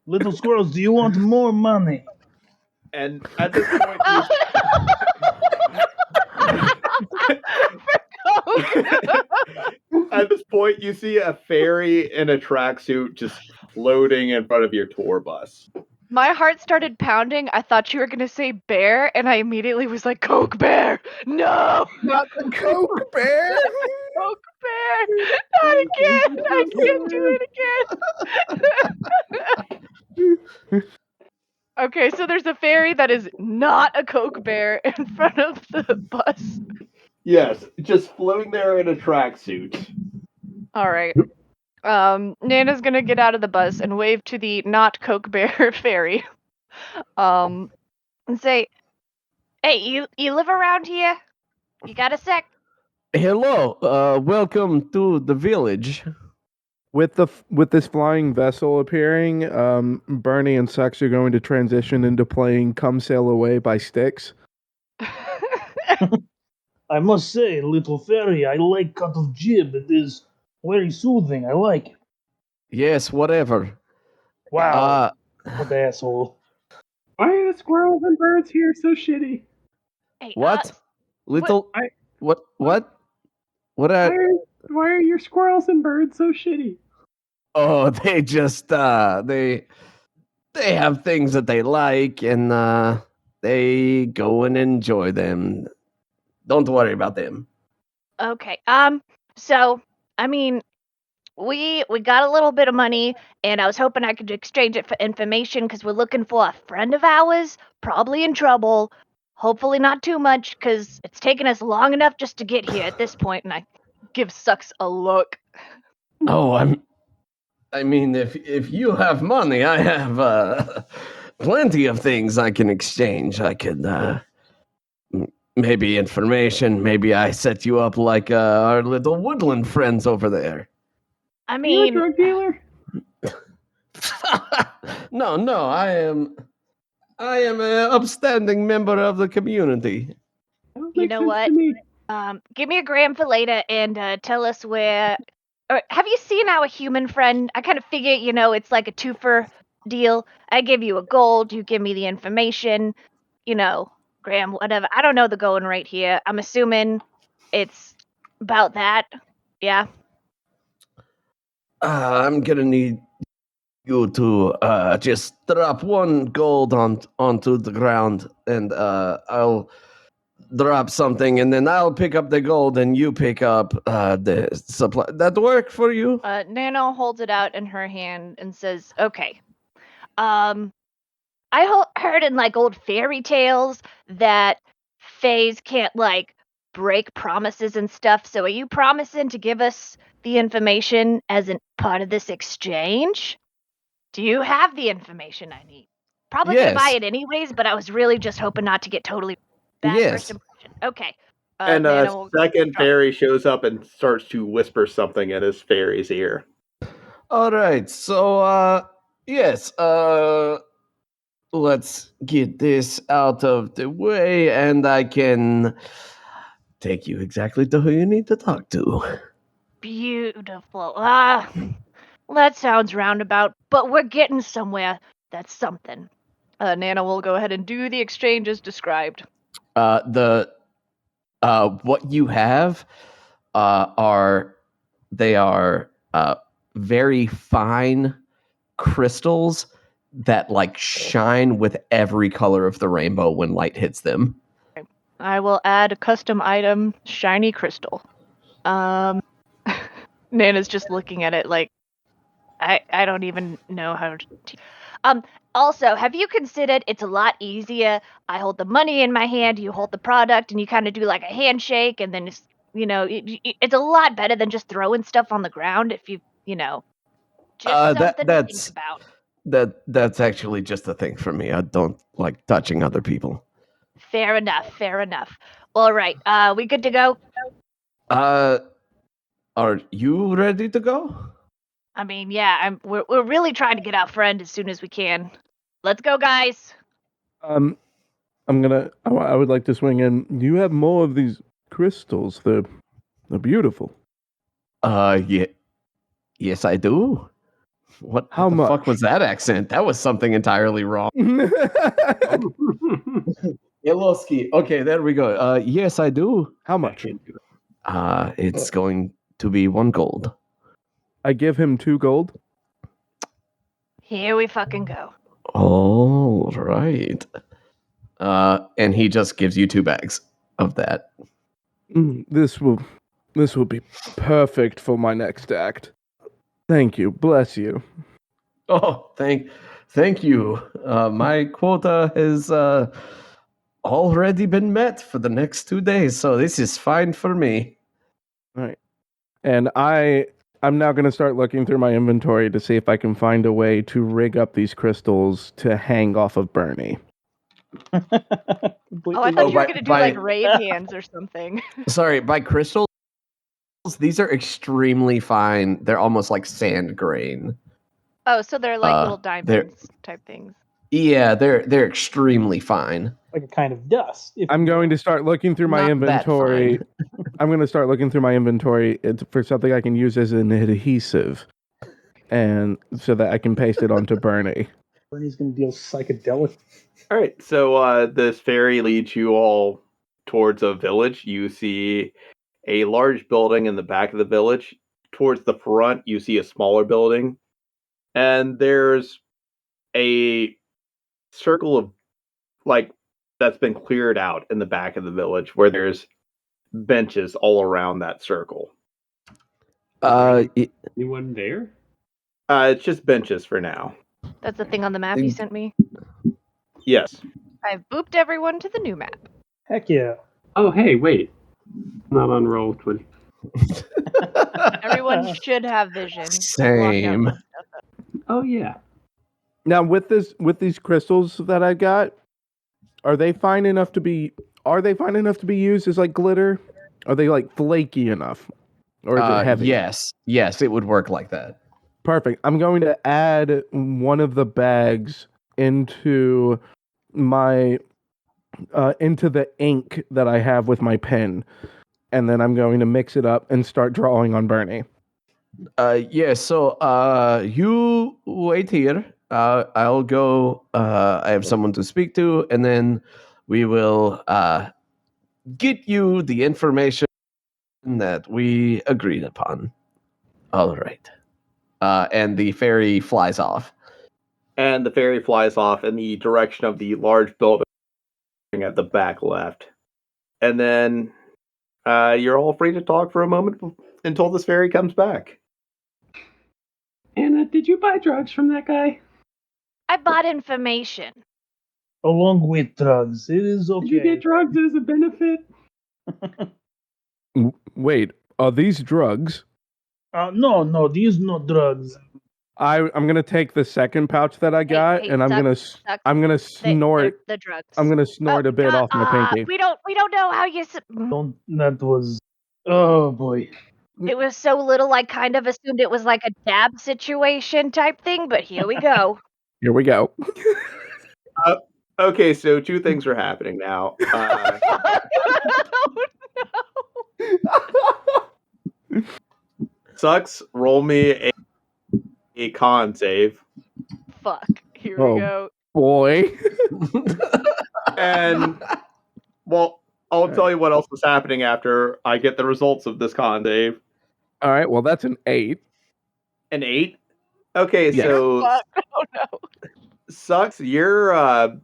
Little squirrels, do you want more money? And at this point, at this point, you see a fairy in a tracksuit just floating in front of your tour bus. My heart started pounding. I thought you were going to say bear, and I immediately was like, Coke Bear! No! Not the Coke Bear! Coke Bear! Not again! I can't do it again! Okay, so there's a fairy that is not a Coke Bear in front of the bus. Yes, just floating there in a tracksuit. Alright. Nana's gonna get out of the bus and wave to the not Coke Bear fairy. And say, hey, you live around here? You got a sec? hello, welcome to the village. With this flying vessel appearing, Bernie and Sux are going to transition into playing Come Sail Away by Styx. I must say, little fairy, I like cut of jib. It is very soothing. I like it. Yes, whatever. Wow. What asshole. Why are the squirrels and birds here so shitty? Hey, what? Little... What? Why are your squirrels and birds so shitty? Oh, they just, they have things that they like, and, they go and enjoy them. Don't worry about them. Okay. So, I mean, we got a little bit of money, and I was hoping I could exchange it for information because we're looking for a friend of ours, probably in trouble. Hopefully not too much, because it's taken us long enough just to get here at this point, and I give Sux a look. Oh, I mean, if you have money, I have, plenty of things I can exchange. I could, maybe information, maybe I set you up like, our little woodland friends over there. I mean... You're a drug dealer? No, I am an upstanding member of the community. You know what? Give me a gram for later and tell us where... have you seen our human friend? I kind of figure, it's like a twofer deal. I give you a gold, you give me the information, Graham, whatever. I don't know the going right here. I'm assuming it's about that. Yeah. I'm gonna need you to just drop 1 gold onto the ground, and I'll drop something, and then I'll pick up the gold, and you pick up the supply. That work for you? Nano holds it out in her hand and says, "Okay. I heard in like old fairy tales that fays can't like break promises and stuff. So are you promising to give us the information as a part of this exchange? Do you have the information I need? Probably gonna buy Yes. it anyways, but I was really just hoping not to get totally bad first Yes. impression. Okay. And Nano will second drop- fairy shows up and starts to whisper something in his fairy's ear. All right. So, yes. Let's get this out of the way, and I can take you exactly to who you need to talk to. Beautiful. That sounds roundabout, but we're getting somewhere. That's something. Nana will go ahead and do the exchange as described. What you have are very fine crystals that like shine with every color of the rainbow when light hits them. I will add a custom item, shiny crystal. Nana's just looking at it like, I don't even know how to. Also, have you considered it's a lot easier? I hold the money in my hand, you hold the product, and you kind of do like a handshake, and then it's a lot better than just throwing stuff on the ground. If just something to think about. That's actually just a thing for me. I don't like touching other people. Fair enough. All right, we good to go? Are you ready to go? I mean, yeah, we're really trying to get our friend as soon as we can. Let's go, guys. I would like to swing in. You have more of these crystals. They're beautiful. Yeah. Yes, I do. What How the much? fuck was that accent? That was something entirely wrong. Yellowski. Okay, there we go. Yes, I do. How much? It's going to be 1 gold. I give him 2 gold. Here we fucking go. All right. And he just gives you 2 bags of that. This will be perfect for my next act. Thank you. Bless you. Oh, thank you. My quota has already been met for the next 2 days, so this is fine for me. All right. And I'm now going to start looking through my inventory to see if I can find a way to rig up these crystals to hang off of Bernie. I thought you were going to do like raid hands or something. Sorry, by crystals, these are extremely fine. They're almost like sand grain. Oh, so they're like little diamonds type things. Yeah, they're extremely fine. Like a kind of dust. I'm going to start looking through my inventory. I'm going to start looking through my inventory for something I can use as an adhesive, and so that I can paste it onto Bernie. Bernie's going to deal psychedelic. All right, so this fairy leads you all towards a village. You see a large building in the back of the village. Towards the front, you see a smaller building. And there's a circle of, that's been cleared out in the back of the village where there's benches all around that circle. Anyone there? It's just benches for now. That's the thing on the map you sent me? Yes. I've booped everyone to the new map. Heck yeah. Oh, hey, wait. Not on Roll20. Everyone should have vision. Same. Oh, yeah. Now, with these crystals that I got, are they fine enough to be used as like glitter? Are they like flaky enough? Or is it heavy? Yes, it would work like that. Perfect. I'm going to add one of the bags into my into the ink that I have with my pen, and then I'm going to mix it up and start drawing on Bernie. Yeah, so you wait here. I'll go. I have someone to speak to, and then we will get you the information that we agreed upon. All right. And the fairy flies off. And the fairy flies off in the direction of the large building at the back left. And then you're all free to talk for a moment until this fairy comes back. Anna, did you buy drugs from that guy? I bought information. Along with drugs. It is okay. Did you get drugs as a benefit? Wait, are these drugs? No, these not drugs. I'm gonna take the second pouch that I got, hey, and I'm gonna snort. the drugs. I'm gonna snort a bit off my pinky. We don't know how you. That was. Oh boy. It was so little, I kind of assumed it was like a dab situation type thing, but here we go. Here we go. Okay, so two things are happening now. Sucks, roll me a con save. Fuck. Here we go. Boy. And, well, I'll tell you what else is happening after I get the results of this con save. All right, well, that's an 8. An 8? Okay, Yes. so Oh no. Sucks, your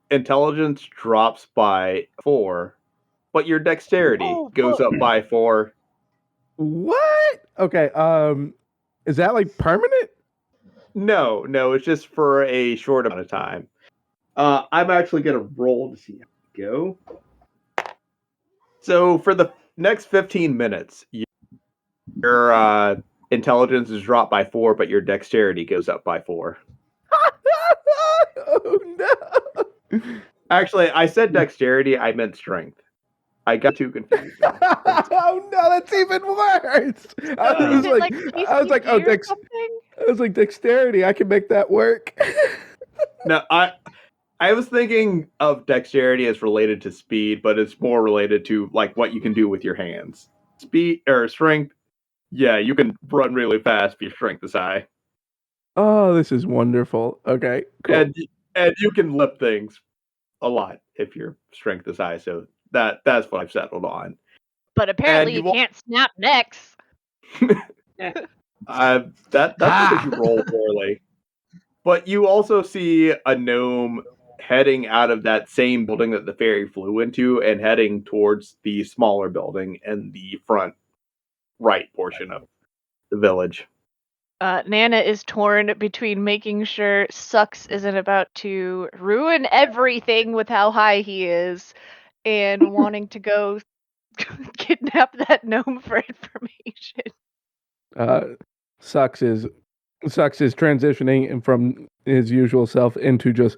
intelligence drops by 4, but your dexterity goes up by 4. What? Okay, is that like permanent? No, it's just for a short amount of time. I'm actually going to roll to see how it go. So for the next 15 minutes, your intelligence is dropped by 4, but your dexterity goes up by 4. Oh no! Actually, I said dexterity, I meant strength. I got too confused. Oh no, that's even worse! I was like, dexterity, I can make that work. No, I was thinking of dexterity as related to speed, but it's more related to like what you can do with your hands. Speed or strength, yeah, you can run really fast if your strength is high. Oh, this is wonderful. Okay, cool. And you can lift things a lot if your strength is high, so that's what I've settled on. But apparently you can't snap necks. That's because you roll poorly. But you also see a gnome heading out of that same building that the fairy flew into and heading towards the smaller building in the front right portion of the village. Nana is torn between making sure Sucks isn't about to ruin everything with how high he is and wanting to go kidnap that gnome for information. Sucks is transitioning from his usual self into just.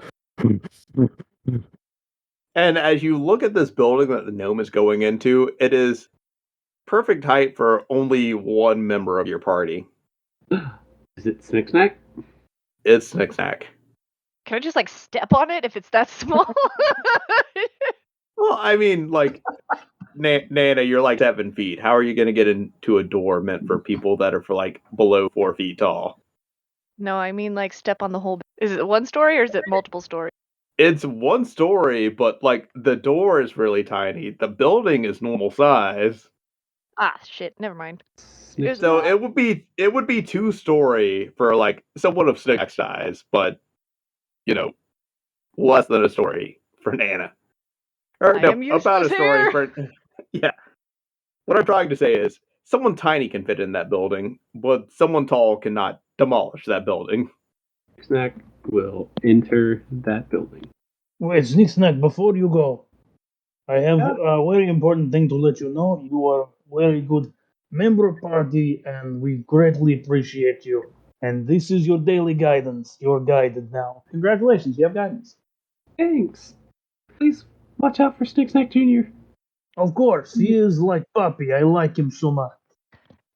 And as you look at this building that the gnome is going into, it is perfect height for only one member of your party. Is it Snicksnack? It's Snicksnack. Can I just like step on it if it's that small? Well, I mean, like, Nana, you're like 7 feet. How are you going to get into a door meant for people that are for like below 4 feet tall? No, I mean like step on the whole. Is it one story or is it multiple stories? It's one story, but like the door is really tiny. The building is normal size. Ah, shit. Never mind. So it would be 2-story for like somewhat of Snicksnack size, but you know, less than a story for Nana. Or no, about a story for yeah. What I'm trying to say is someone tiny can fit in that building, but someone tall cannot demolish that building. Snicksnack will enter that building. Wait, Snicksnack, before you go, I have a very important thing to let you know. You are a very good member party, and we greatly appreciate you. And this is your daily guidance. You're guided now. Congratulations, you have guidance. Thanks. Please watch out for Snicksnack Jr. Of course, he is like Puppy. I like him so much.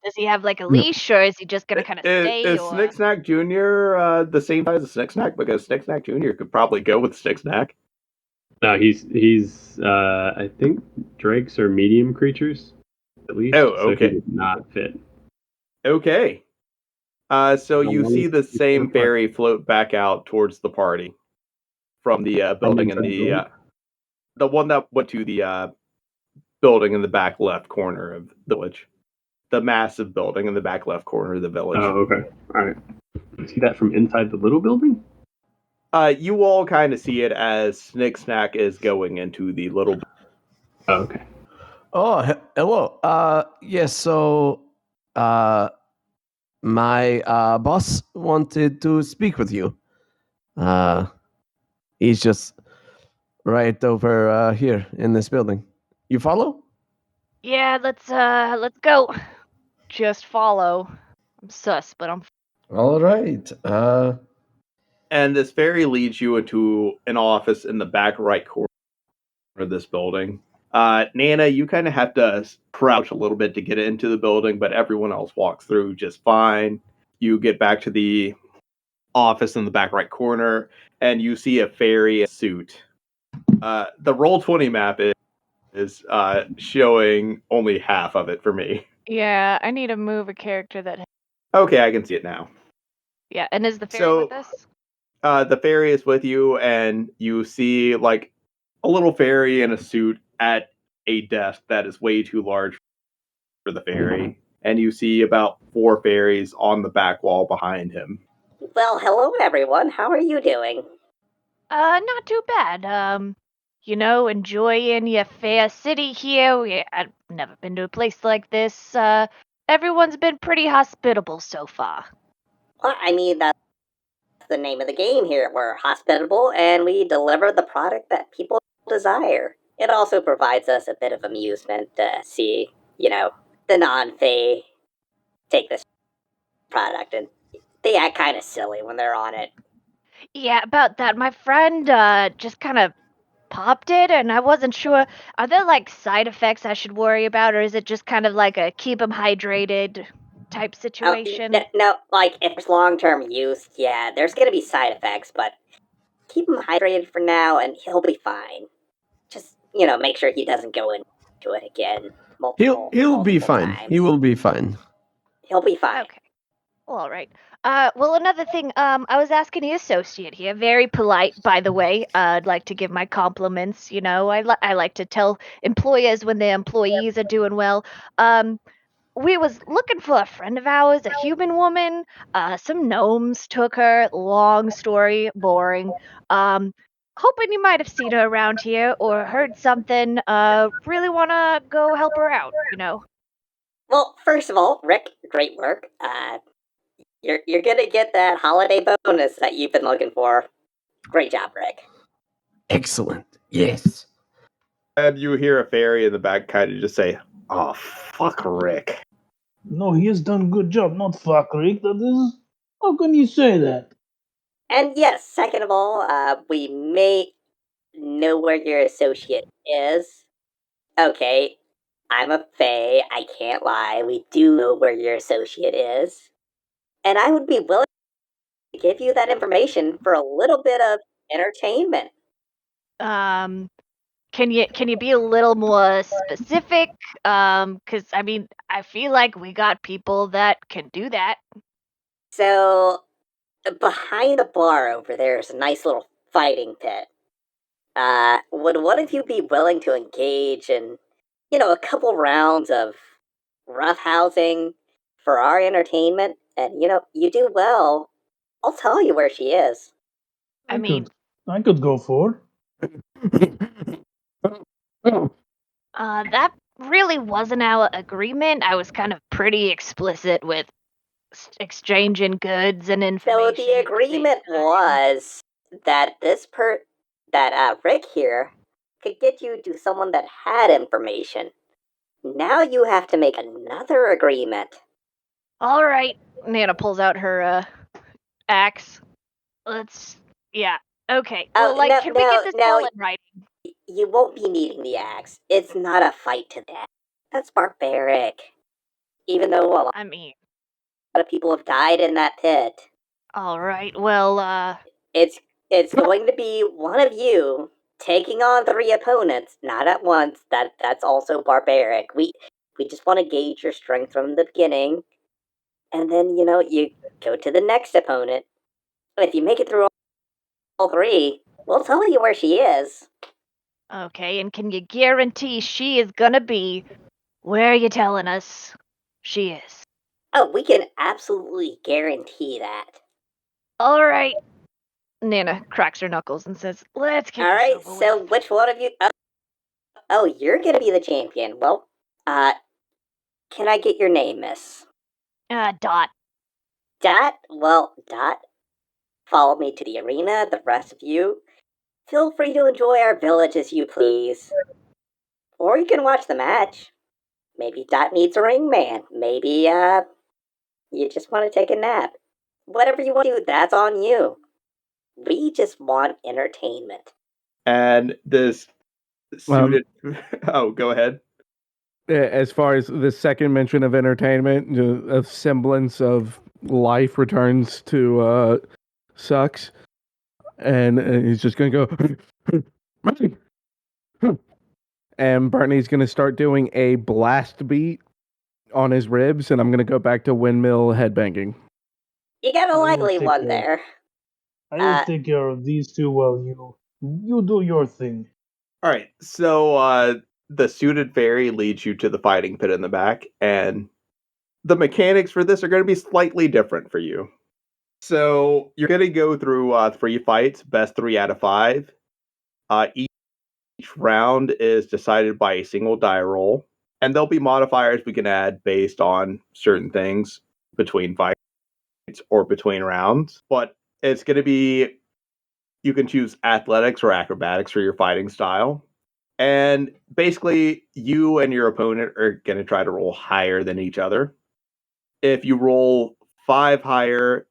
Does he have like a leash, or is he just gonna kind of stay? Is Snicksnack Jr. The same size as Snicksnack? Because Snicksnack Jr. could probably go with Snicksnack. No, he's I think drakes are medium creatures, at least. Oh, okay. So he would not fit. Okay. So you see the same fairy float back out towards the party from the building in the one that went to the building in the back left corner of the village. The massive building in the back left corner of the village. Oh, okay. All right. You see that from inside the little building? You all kind of see it as Snick Snack is going into the little. Oh, okay. Oh, hello. Yes. So, my boss wanted to speak with you. He's just right over here in this building. You follow? Yeah, let's go. Just follow. I'm sus, but I'm. All right. And this fairy leads you into an office in the back right corner of this building. Nana, you kind of have to crouch a little bit to get into the building, but everyone else walks through just fine. You get back to the office in the back right corner, and you see a fairy suit. The Roll20 map is showing only half of it for me. Yeah, I need to move a character that. Okay, I can see it now. Yeah, and is the fairy with us? The fairy is with you, and you see like a little fairy in a suit at a desk that is way too large for the fairy. And you see about 4 fairies on the back wall behind him. Well, hello everyone. How are you doing? Not too bad. Enjoying your fair city here. I've never been to a place like this. Everyone's been pretty hospitable so far. Well, I mean, that's the name of the game here. We're hospitable and we deliver the product that people desire. It also provides us a bit of amusement to see, the non-Fey take this product, and they act kind of silly when they're on it. Yeah, about that. My friend just kind of popped it, and I wasn't sure. Are there like side effects I should worry about, or is it just kind of like a keep them hydrated type situation? No, like if it's long-term use, yeah, there's gonna be side effects, but keep him hydrated for now, and he'll be fine. Just make sure he doesn't go into it again. He'll be fine. Times. He will be fine. He'll be fine. Okay. Well, all right. Well, another thing, I was asking the associate here, very polite, by the way. I'd like to give my compliments. I like to tell employers when their employees are doing well. We was looking for a friend of ours, a human woman. Some gnomes took her. Long story, boring. Hoping you might have seen her around here or heard something. Really wanna go help her out. Well, first of all, Rick, great work. You're gonna get that holiday bonus that you've been looking for. Great job, Rick. Excellent. Yes. And you hear a fairy in the back kind of just say, "Oh, fuck Rick." No, he has done good job. Not fuck Rick. That is. How can you say that? And yes, second of all, we may know where your associate is. Okay, I'm a Fae. I can't lie. We do know where your associate is. And I would be willing to give you that information for a little bit of entertainment. Can you be a little more specific? Because I feel like we got people that can do that. So, behind the bar over there is a nice little fighting pit. Would one of you be willing to engage in, a couple rounds of roughhousing for our entertainment? And, you do well. I'll tell you where she is. I mean, I could go for. that really wasn't our agreement. I was kind of pretty explicit with exchanging goods and information. So the agreement was that Rick here could get you to someone that had information. Now you have to make another agreement. All right. Nana pulls out her axe. Okay. Well, can we get this all in writing? You won't be needing the axe. It's not a fight to that. That's barbaric. Even though a lot of people have died in that pit. All right. Well, It's going to be one of you taking on 3 opponents, not at once. That's also barbaric. We just want to gauge your strength from the beginning. and then, you go to the next opponent. And if you make it through all three, we'll tell you where she is. Okay, and can you guarantee she is gonna be where are you telling us she is? Oh, we can absolutely guarantee that. All right. Nana cracks her knuckles and says, "Let's get All this right, over so with." which one of you... Oh, you're gonna be the champion. Well, can I get your name, miss? Dot. Dot? Well, Dot, follow me to the arena. The rest of you, feel free to enjoy our village as you please. Or you can watch the match. Maybe Dot needs a ring man. Maybe, you just want to take a nap. Whatever you want to do, that's on you. We just want entertainment. And this suited. Oh, go ahead. As far as the second mention of entertainment, a semblance of life returns to Sucks, and he's just gonna go. And Bernie's gonna start doing a blast beat on his ribs, and I'm gonna go back to windmill headbanging. You got a I will likely take one care- there. I will take care of these two while you do your thing. All right, so the suited fairy leads you to the fighting pit in the back, and the mechanics for this are going to be slightly different for you. So you're going to go through 3 fights, best 3 out of 5. Each round is decided by a single die roll, and there'll be modifiers we can add based on certain things between fights or between rounds. But it's going to be, you can choose athletics or acrobatics for your fighting style. And basically, you and your opponent are going to try to roll higher than each other. If you roll 5 higher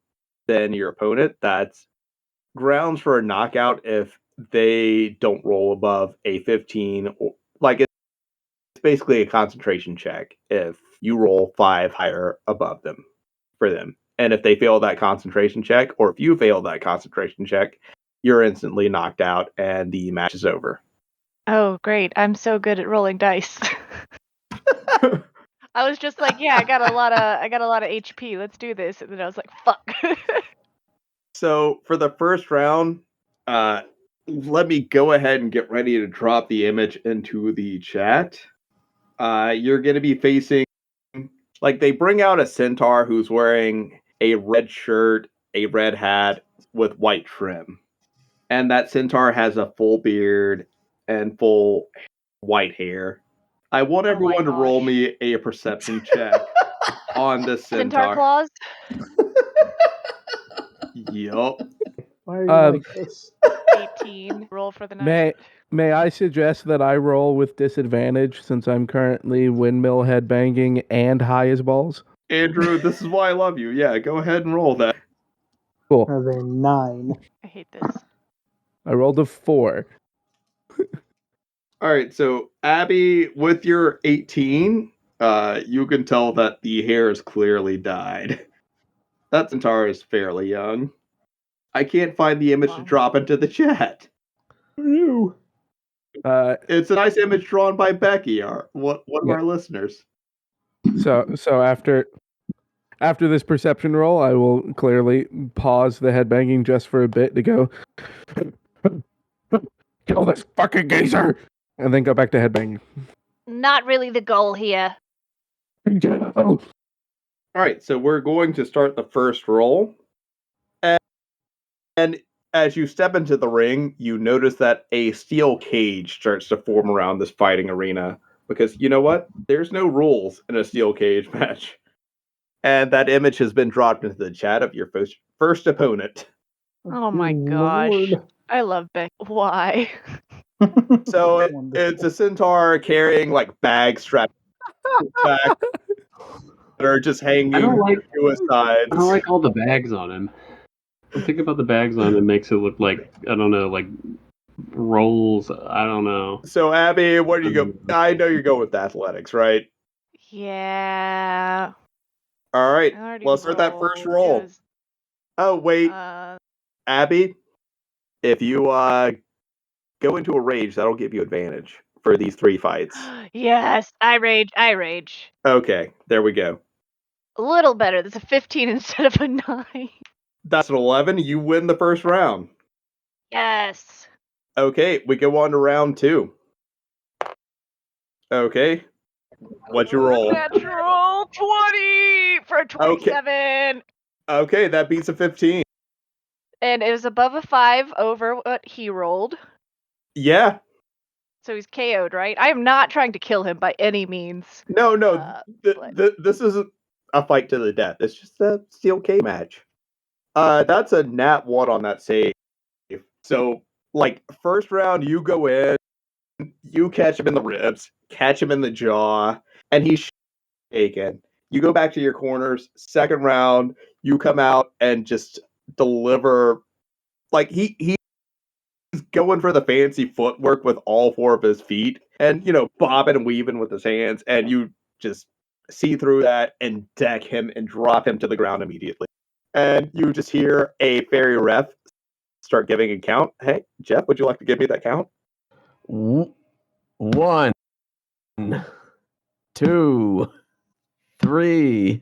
than your opponent, that's grounds for a knockout if they don't roll above a 15. Like, it's basically a concentration check if you roll 5 higher above them for them. And if they fail that concentration check, or if you fail that concentration check, you're instantly knocked out and the match is over. Oh, great. I'm so good at rolling dice. I was just like, yeah, I got a lot of HP. Let's do this. And then I was like, fuck. So for the first round, let me go ahead and get ready to drop the image into the chat. You're going to be facing, like, they bring out a centaur who's wearing a red shirt, a red hat with white trim. And that centaur has a full beard and full white hair. I want everyone to roll me a perception check on the Centaur centaur. claws? Yup. Why are you like this? 18. Roll for the night. May I suggest that I roll with disadvantage since I'm currently windmill headbanging and high as balls? Andrew, this is why I love you. Yeah, go ahead and roll that. Cool. Are they 9? I hate this. I rolled a 4. All right, so Abby, with your 18, you can tell that the hair is clearly dyed. That centaur is fairly young. I can't find the image to drop into the chat. You. It's a nice image drawn by Becky, one of our listeners. So after this perception roll, I will clearly pause the headbanging just for a bit to go, kill this fucking geezer, and then go back to headbanging. Not really the goal here. All right, so we're going to start the first roll. And as you step into the ring, you notice that a steel cage starts to form around this fighting arena. Because you know what? There's no rules in a steel cage match. And that image has been dropped into the chat of your first opponent. Oh my gosh. Lord. I love Beck. Why? So it's a centaur carrying like bags strapped back that are just hanging I don't like to his sides. I don't like all the bags on him. Think about the bags on him makes it look like, I don't know, like rolls. I don't know. So Abby, what do you go? I know you're going with athletics, right? Yeah. All right, let's start that first roll. Oh wait, Abby, if you go into a rage, that'll give you advantage for these 3 fights. Yes, I rage. Okay, there we go. A little better. That's a 15 instead of a 9. That's an 11. You win the first round. Yes. Okay, we go on to round 2. Okay. What'd you roll? Natural 20 for a 27. Okay, that beats a 15. And it was above a 5 over what he rolled. Yeah. So he's KO'd, right? I am not trying to kill him by any means. No. This isn't a fight to the death. It's just a steel cage match. That's a nat 1 on that save. So, like, first round, you go in, you catch him in the ribs, catch him in the jaw, and he's shaken. You go back to your corners. Second round, you come out and just deliver. Like, he's going for the fancy footwork with all 4 of his feet and, bobbing and weaving with his hands, and you just see through that and deck him and drop him to the ground immediately. And you just hear a fairy ref start giving a count. Hey, Jeff, would you like to give me that count? 1, 2, 3,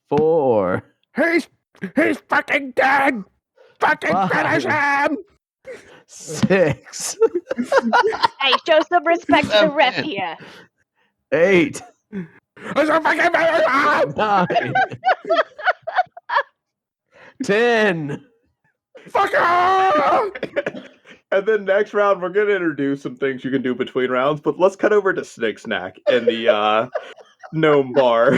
4. He's fucking dead! Fucking 5, finish him! 6. Hey, show some respect to the ref 7, here. 8. I said, fucking finish him! 9. 10. Fuck off! And then next round, we're going to introduce some things you can do between rounds, but let's cut over to Snick Snack in the gnome bar.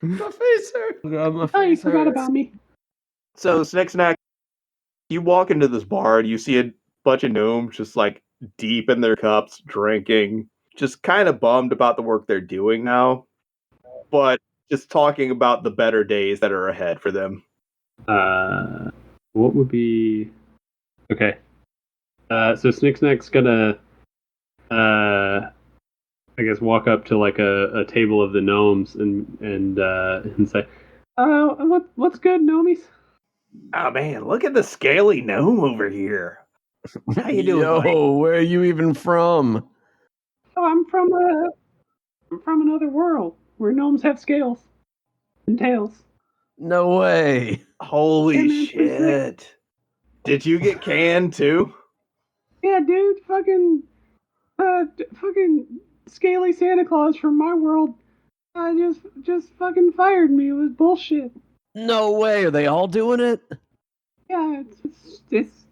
My face hurt. Oh, you forgot about me. So, Snick Snack, you walk into this bar and you see a bunch of gnomes just like deep in their cups, drinking, just kind of bummed about the work they're doing now, but just talking about the better days that are ahead for them. What would be okay? So Snick Snack's gonna, I guess, walk up to like a table of the gnomes and say, what's good, gnomies? Oh man, look at the scaly gnome over here. How you doing, buddy? Yo, where are you even from? Oh, I'm from another world where gnomes have scales and tails. No way. Holy Yeah, man, pretty shit. Did you get canned too? Yeah, dude, fucking scaly Santa Claus from my world just fucking fired me. It was bullshit. No way. Are they all doing it? Yeah, it's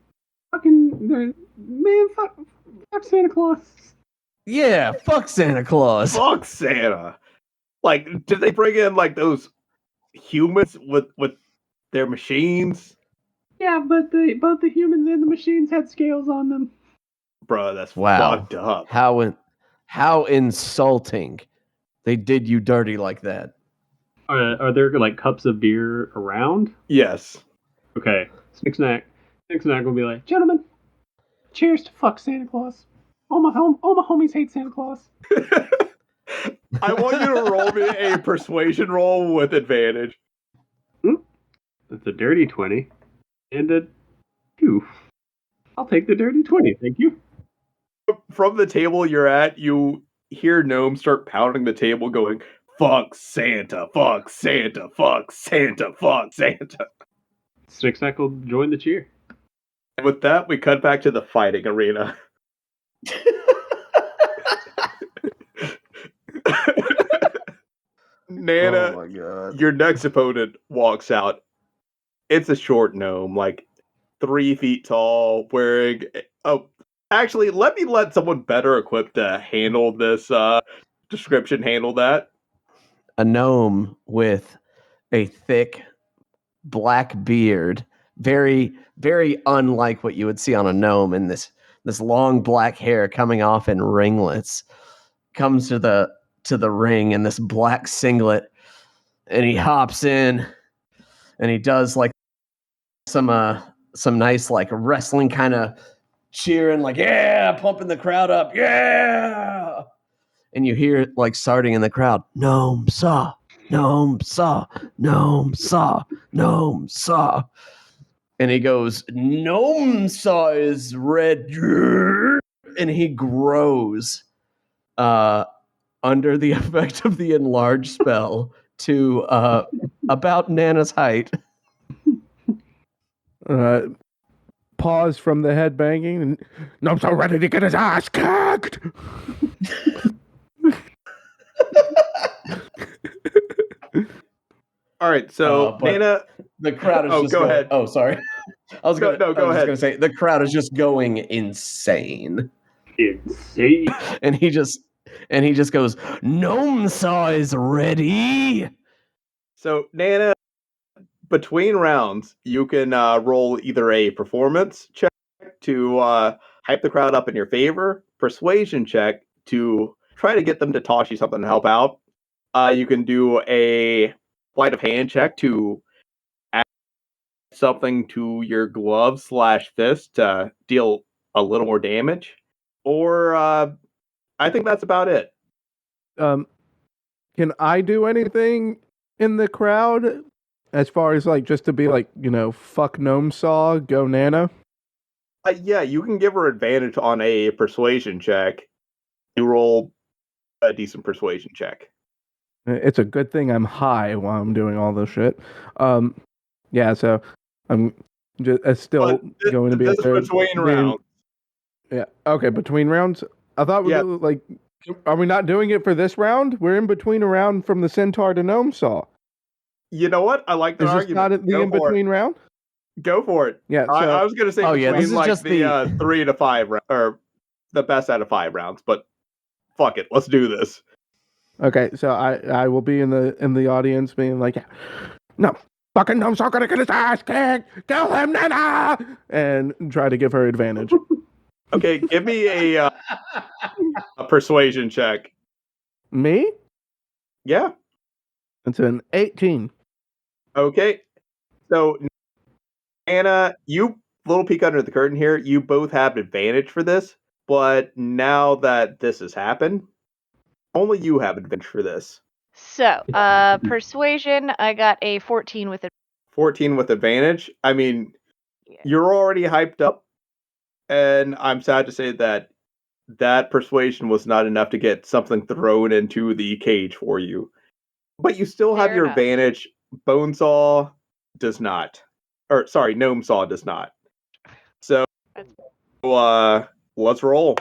fucking man, fuck Santa Claus. Yeah, fuck Santa Claus. Fuck Santa. Like, did they bring in like those humans with their machines? Yeah, but both the humans and the machines had scales on them. Bro, that's Wow. fucked up. How insulting. They did you dirty like that. Are there like cups of beer around? Yes. Okay, Snick Snack will be like, Gentlemen, cheers to fuck Santa Claus. All my homies hate Santa Claus. I want you to roll me a persuasion roll with advantage. That's a dirty 20 and a 2. I'll take the dirty 20, thank you. From the table you're at, you hear gnomes start pounding the table going, fuck Santa, fuck Santa, fuck Santa, fuck Santa. Snick Snack will join the cheer. And with that, we cut back to the fighting arena. Nana, Oh my god. your next opponent walks out. It's a short gnome, like 3 feet tall, wearing... Oh, actually, let someone better equipped to handle this description handle that. A gnome with a thick black beard, very, very unlike what you would see on a gnome, and this long black hair coming off in ringlets, comes to the ring in this black singlet, and he hops in, and he does like some nice like wrestling kind of cheering, like yeah, pumping the crowd up, yeah. And you hear it like starting in the crowd, gnome saw, gnome saw, gnome saw, gnome saw. And he goes, gnome saw is red. And he grows under the effect of the enlarge spell to about Nana's height. Pause from the head banging, and I'm so ready to get his ass kicked. All right, so Nana, the crowd is just go going, ahead. Oh, sorry. I was Go ahead. going to say the crowd is just going insane. And he just goes, Gnome Saw is ready. So Nana, between rounds, you can roll either a performance check to hype the crowd up in your favor, persuasion check to try to get them to toss you something to help out. You can do a sleight of hand check to add something to your glove / fist to deal a little more damage. Or I think that's about it. Can I do anything in the crowd as far as like just to be like, fuck Gnome Saw, go Nana? Yeah, you can give her advantage on a persuasion check. You roll a decent persuasion check. It's a good thing I'm high while I'm doing all this shit. Yeah, so I'm just still going to be this is between rounds. Yeah, okay, between rounds. I thought we were like, are we not doing it for this round? We're in between a round from the Centaur to Gnome Saw. You know what? I like that argument. Is this not the in-between round? Go for it. Yeah, so, I was going to say between like just the 3 to 5 or the best out of 5 rounds, but fuck it, let's do this. Okay, so I will be in the audience being like, no, fucking Gnome Saw gonna get his ass kicked, kill him, Nana, and try to give her advantage. Okay, give me a persuasion check. Me? Yeah. It's an 18. Okay, so Anna, you little peek under the curtain here. You both have advantage for this, but now that this has happened, only you have advantage for this. So, persuasion, I got a 14 with it. 14 with advantage. I mean, you're already hyped up, and I'm sad to say that persuasion was not enough to get something thrown into the cage for you. But you still have your advantage. Bonesaw does not. Or, sorry, Gnome Saw does not. So, let's roll.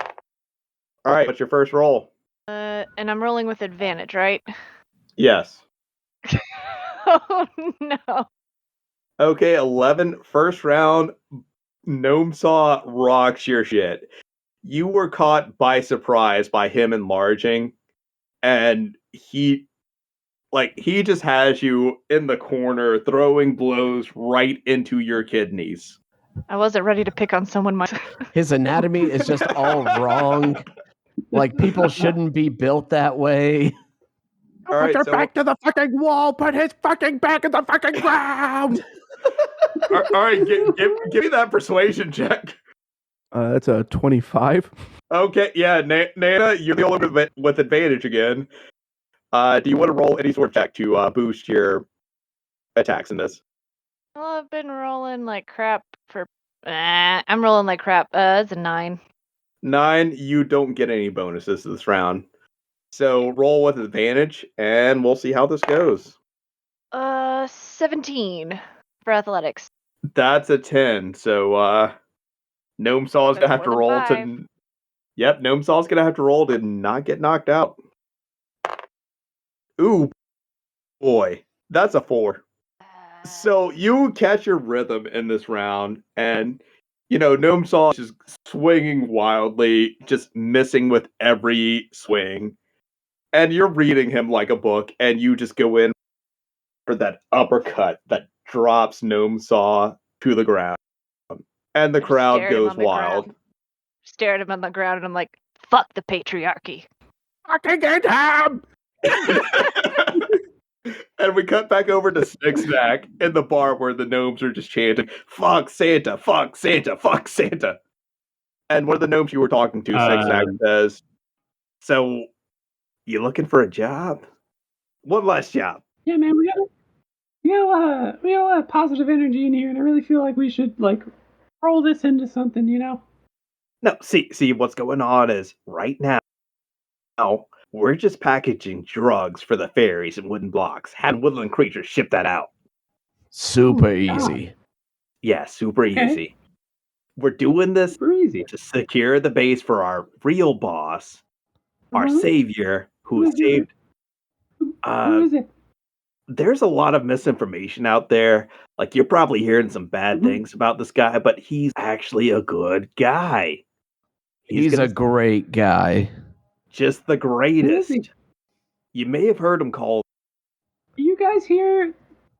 All right, what's your first roll? And I'm rolling with advantage, right? Yes. Oh, no. Okay, 11. First round, Gnome Saw rocks your shit. You were caught by surprise by him enlarging, and he just has you in the corner throwing blows right into your kidneys. I wasn't ready to pick on someone myself. His anatomy is just all wrong. Like, people shouldn't be built that way. Put your back to the fucking wall. Put his fucking back in the fucking ground. All right, give me that persuasion check. That's a 25. Okay, yeah, Nana, you're the only one with advantage again. Do you want to roll any sort of check to boost your attacks in this? Well, I've been rolling like crap for... I'm rolling like crap. It's a 9. 9, you don't get any bonuses this round. So roll with advantage, and we'll see how this goes. 17 for athletics. That's a 10, so Gnome Saw's going to have to roll to... Yep, Gnome Saw's going to have to roll to not get knocked out. Ooh, boy, that's a 4. So you catch your rhythm in this round, and Gnome Saw is just swinging wildly, just missing with every swing. And you're reading him like a book, and you just go in for that uppercut that drops Gnome Saw to the ground. And the crowd goes wild. Stare at him on the ground, and I'm like, fuck the patriarchy. Fucking get him! And we cut back over to Snick in the bar where the gnomes are just chanting, fuck Santa, fuck Santa, fuck Santa. And one of the gnomes you were talking to, Snick says, so, you looking for a job? One last job. Yeah, man, we got a lot of positive energy in here, and I really feel like we should roll this into something, No, see what's going on is right now we're just packaging drugs for the fairies and wooden blocks. Having woodland creatures ship that out. Super easy. Yeah, super Okay. easy. We're doing this Super easy. to secure the base for our real boss, our savior, who saved. Who is it? There's a lot of misinformation out there. Like, you're probably hearing some bad things about this guy, but he's actually a good guy. He's a great guy. Just the greatest. Who is he? You may have heard him called. Do you guys hear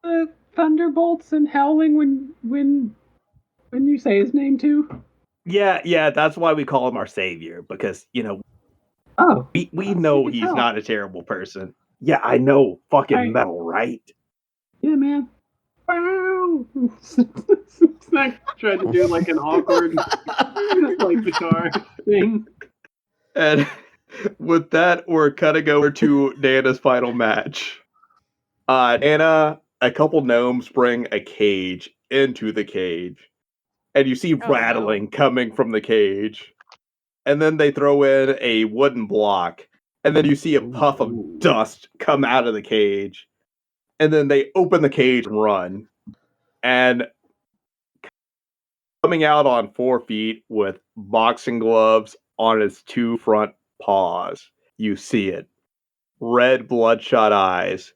the thunderbolts and howling when you say his name too? Yeah, that's why we call him our savior, because, Oh, we know you can he's tell. not a terrible person. Yeah, I know. Fucking Right. metal, right? Yeah, man. Wow! Snack tried to do like an awkward like guitar thing. And with that, we're cutting over to Nana's final match. Nana, a couple gnomes bring a cage into the cage. And you see rattling coming from the cage. And then they throw in a wooden block. And then you see a puff of dust come out of the cage. And then they open the cage and run. And coming out on 4 feet with boxing gloves on its 2 front paws, you see it. Red bloodshot eyes.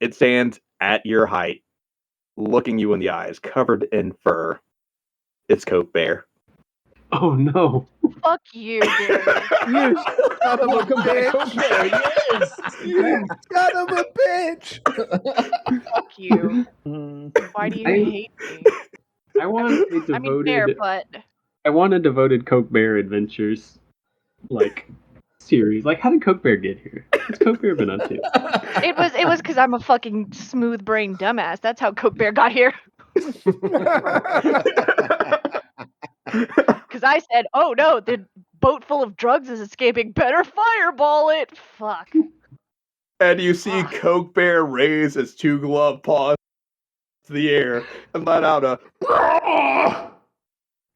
It stands at your height, looking you in the eyes, covered in fur. It's Coke Bear. Oh no! Fuck you, dude. You son of a Welcome back, bitch! okay, yes! You son of a bitch! Fuck you. Mm. Why do you I- hate me? I want a devoted. I mean, fair, but I want a devoted Coke Bear Adventures, series. Like, how did Coke Bear get here? What's Coke Bear been up to? it was because I'm a fucking smooth brain dumbass. That's how Coke Bear got here. Because I said, "Oh no, the boat full of drugs is escaping. Better fireball it." Fuck. And you see Coke Bear raise its 2 glove paws to the air and let out a.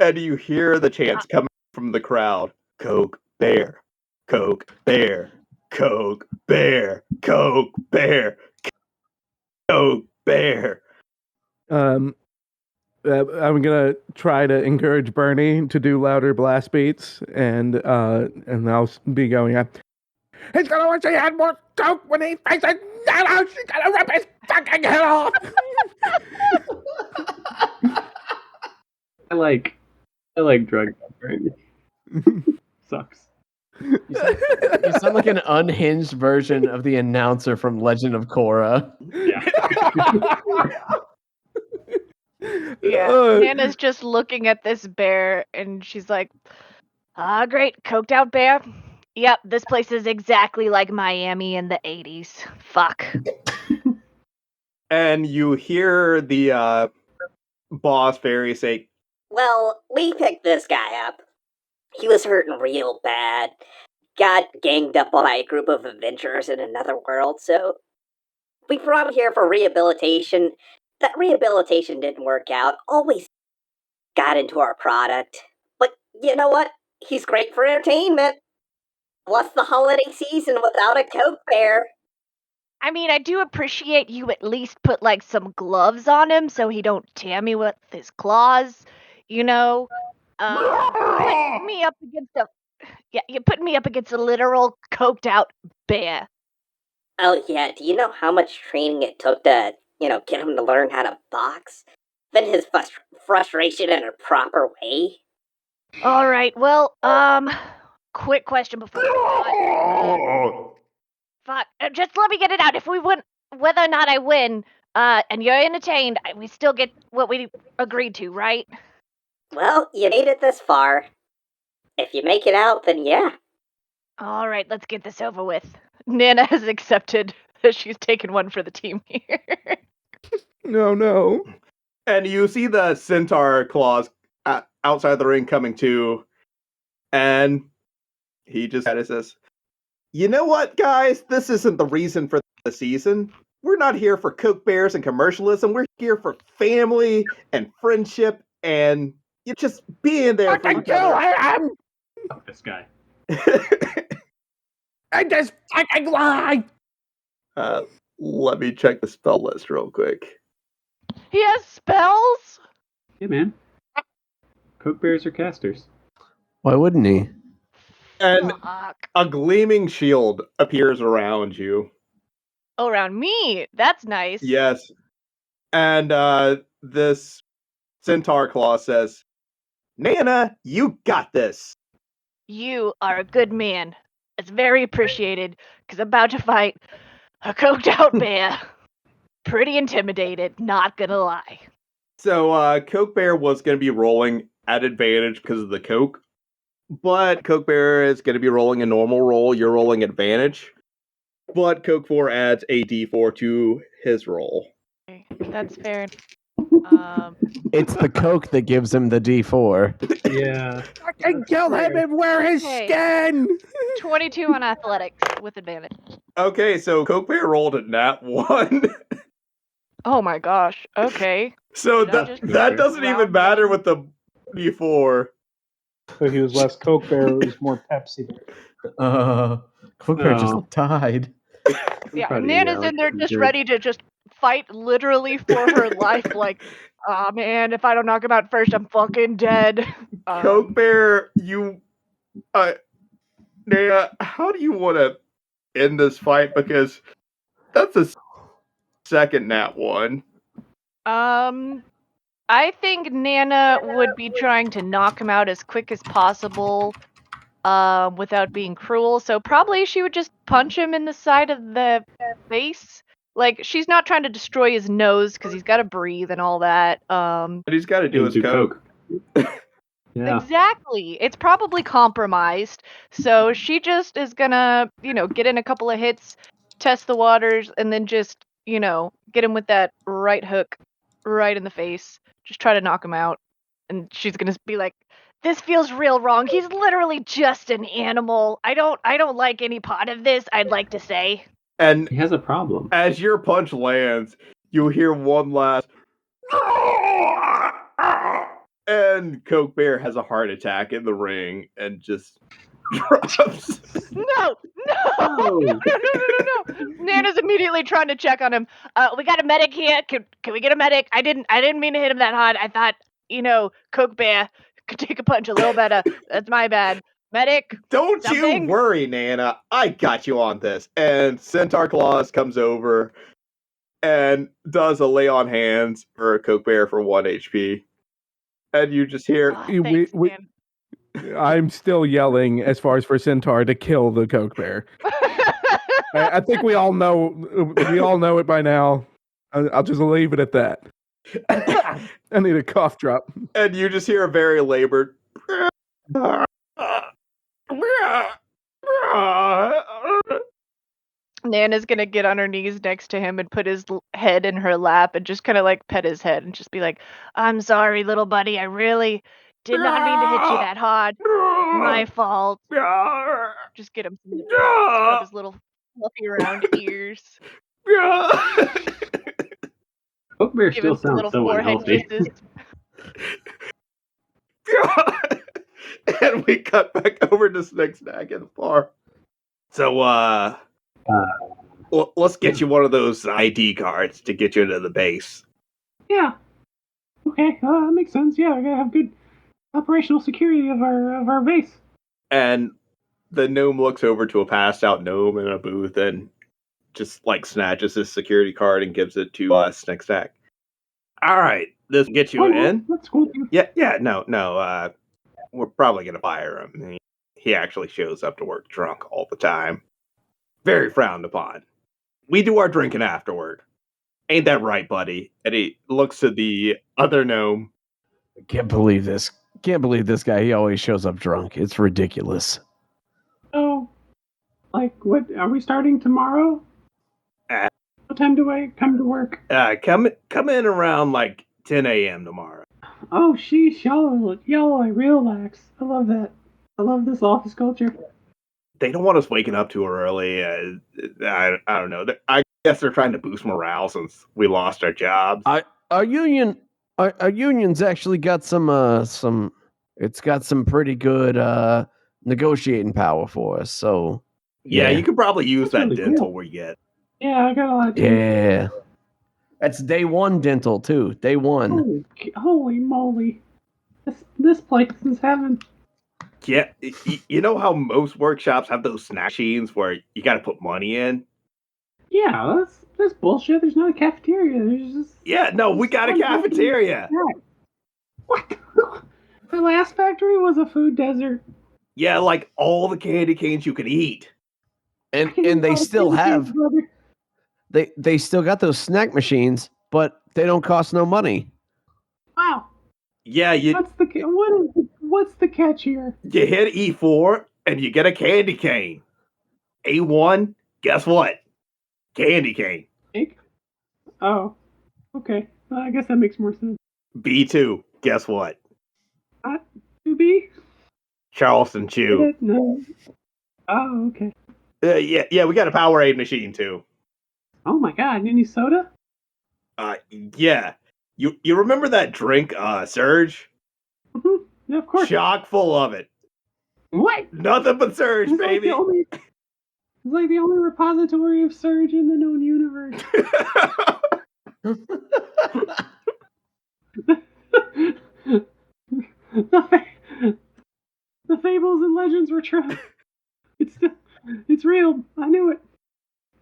And you hear the chants coming from the crowd. Coke Bear. Coke Bear. Coke Bear. Coke Bear. Coke Bear. I'm gonna try to encourage Bernie to do louder blast beats, and I'll be going up. He's gonna wish he had more coke when he faces Nana. She's gonna rip his fucking head off. I like drug Bernie. Sucks. You sound like an unhinged version of the announcer from Legend of Korra. Yeah. Yeah, Nana's just looking at this bear, and she's like, great, coked out bear. Yep, this place is exactly like Miami in the 80s. Fuck. And you hear the boss fairy say, Well, we picked this guy up. He was hurting real bad. Got ganged up by a group of adventurers in another world, so we brought him here for rehabilitation. That rehabilitation didn't work out. Always got into our product. But you know what? He's great for entertainment. What's the holiday season without a Coke Bear? I mean, I do appreciate you at least put like some gloves on him so he don't tear me with his claws, you know? Put me up against you're putting me up against a literal coked out bear. Oh yeah, do you know how much training it took to, get him to learn how to box? Vent his frustration in a proper way? All right, well, quick question before fuck, just let me get it out. If we win, whether or not I win, and you're entertained, we still get what we agreed to, right? Well, you made it this far. If you make it out, then yeah. All right, let's get this over with. Nana has accepted that she's taken one for the team here. No. and you see the centaur claws outside the ring coming too, and he just kind of says, "You know what, guys? This isn't the reason for the season. We're not here for Coke Bears and commercialism. We're here for family and friendship and just being there for each other." Fuck this guy. I just fucking lie. Let me check the spell list real quick. He has spells? Yeah, man. Coke bears are casters. Why wouldn't he? And Fuck. a gleaming shield appears around you. Oh, around me. That's nice. Yes. And this centaur claw says, Nana, you got this. You are a good man. It's very appreciated, because I'm about to fight a coked out bear. Pretty intimidated, not gonna lie. So Coke Bear was going to be rolling at advantage because of the Coke. But Coke Bear is going to be rolling a normal roll. You're rolling advantage. But Coke 4 adds a d4 to his roll. Okay, that's fair. It's the Coke that gives him the D4. Yeah. Fucking kill him and wear his skin. 22 on athletics with advantage. Okay, so Coke Bear rolled a nat 1. Oh my gosh. Okay. So Did I just that doesn't even round matter one? with the d4. So he was less Coke Bear, it was more Pepsi Bear. Coke Bear just Oh. died. Yeah, Proud of you, Nana's Alex. in there You just did. ready to just fight literally for her life. Like, oh man, if I don't knock him out first, I'm fucking dead. Coke Bear, you... Nana, how do you want to end this fight? Because that's a second nat 1. I think Nana would be trying to knock him out as quick as possible, without being cruel. So probably she would just punch him in the side of the face. Like, she's not trying to destroy his nose because he's got to breathe and all that. But he's got to do And his do Coke. Yeah. Exactly. It's probably compromised. So she just is gonna, get in a couple of hits, test the waters, and then just, get him with that right hook right in the face. Just try to knock him out. And she's gonna be like, this feels real wrong. He's literally just an animal. I don't like any part of this, I'd like to say. And He has a problem. as your punch lands, you hear one last... And Coke Bear has a heart attack in the ring and just drops. No! No! Nana's immediately trying to check on him. We got a medic here. Can we get a medic? I didn't mean to hit him that hard. I thought, Coke Bear could take a punch a little better. That's my bad. Medic? Don't Something? you worry, Nana. I got you on this. And Centaur Claus comes over and does a lay on hands for Coke Bear for 1 HP. And you just hear... Oh, thanks, man. I'm still yelling as far as for Centaur to kill the Coke Bear. I think we all know it by now. I'll just leave it at that. I need a cough drop. And you just hear a very labored... Nana's gonna get on her knees next to him and put his head in her lap and just kind of like pet his head and just be like, I'm sorry, little buddy. I really did not mean to hit you that hard. My fault. Just get him some scrub his little fluffy round ears. Coke Bear Give still him some little sounds so forehead unhealthy. kisses. And we cut back over to Snicksnack in the bar. So, let's get you one of those ID cards to get you into the base. Yeah. Okay, that makes sense. Yeah, I gotta have good operational security of our base. And the gnome looks over to a passed out gnome in a booth and just like snatches his security card and gives it to Snicksnack. All right, this will get you in. That's cool. Yeah, no. We're probably gonna fire him. He actually shows up to work drunk all the time. Very frowned upon. We do our drinking afterward. Ain't that right, buddy? And he looks to the other gnome. Can't believe this guy. He always shows up drunk. It's ridiculous. Oh, like what? Are we starting tomorrow? What time do I come to work? Come in around like 10 a.m. tomorrow. Oh, sheesh, y'all are real lax. I love that. I love this office culture. They don't want us waking up too early. I don't know. I guess they're trying to boost morale since we lost our jobs. Our union's actually got some pretty good negotiating power for us. So Yeah, you could probably use That's that really dental cool. we get. Yeah, I got a lot of Yeah. That's day 1 dental too. Day 1. Holy moly. This place is heaven. Yeah, you know how most workshops have those snack machines where you got to put money in? Yeah, that's bullshit. There's not a cafeteria. There's just Yeah, no, we got a cafeteria. What? The last factory was a food desert. Yeah, like all the candy canes you can eat. And they still have they still got those snack machines, but they don't cost no money. Wow. Yeah, What's the catch here? you hit E4 and you get a candy cane. A1, guess what? Candy cane. Oh, okay. I guess that makes more sense. B2, guess what? 2B? Charleston Chew. No. Oh, okay. Yeah, we got a Powerade machine too. Oh my god, any soda? Yeah. You remember that drink, Surge? Mm-hmm. Yeah, of course. Chock full of it. What? Nothing but Surge, It's baby. It's like the only repository of Surge in the known universe. The fables and legends were true. It's real. I knew it.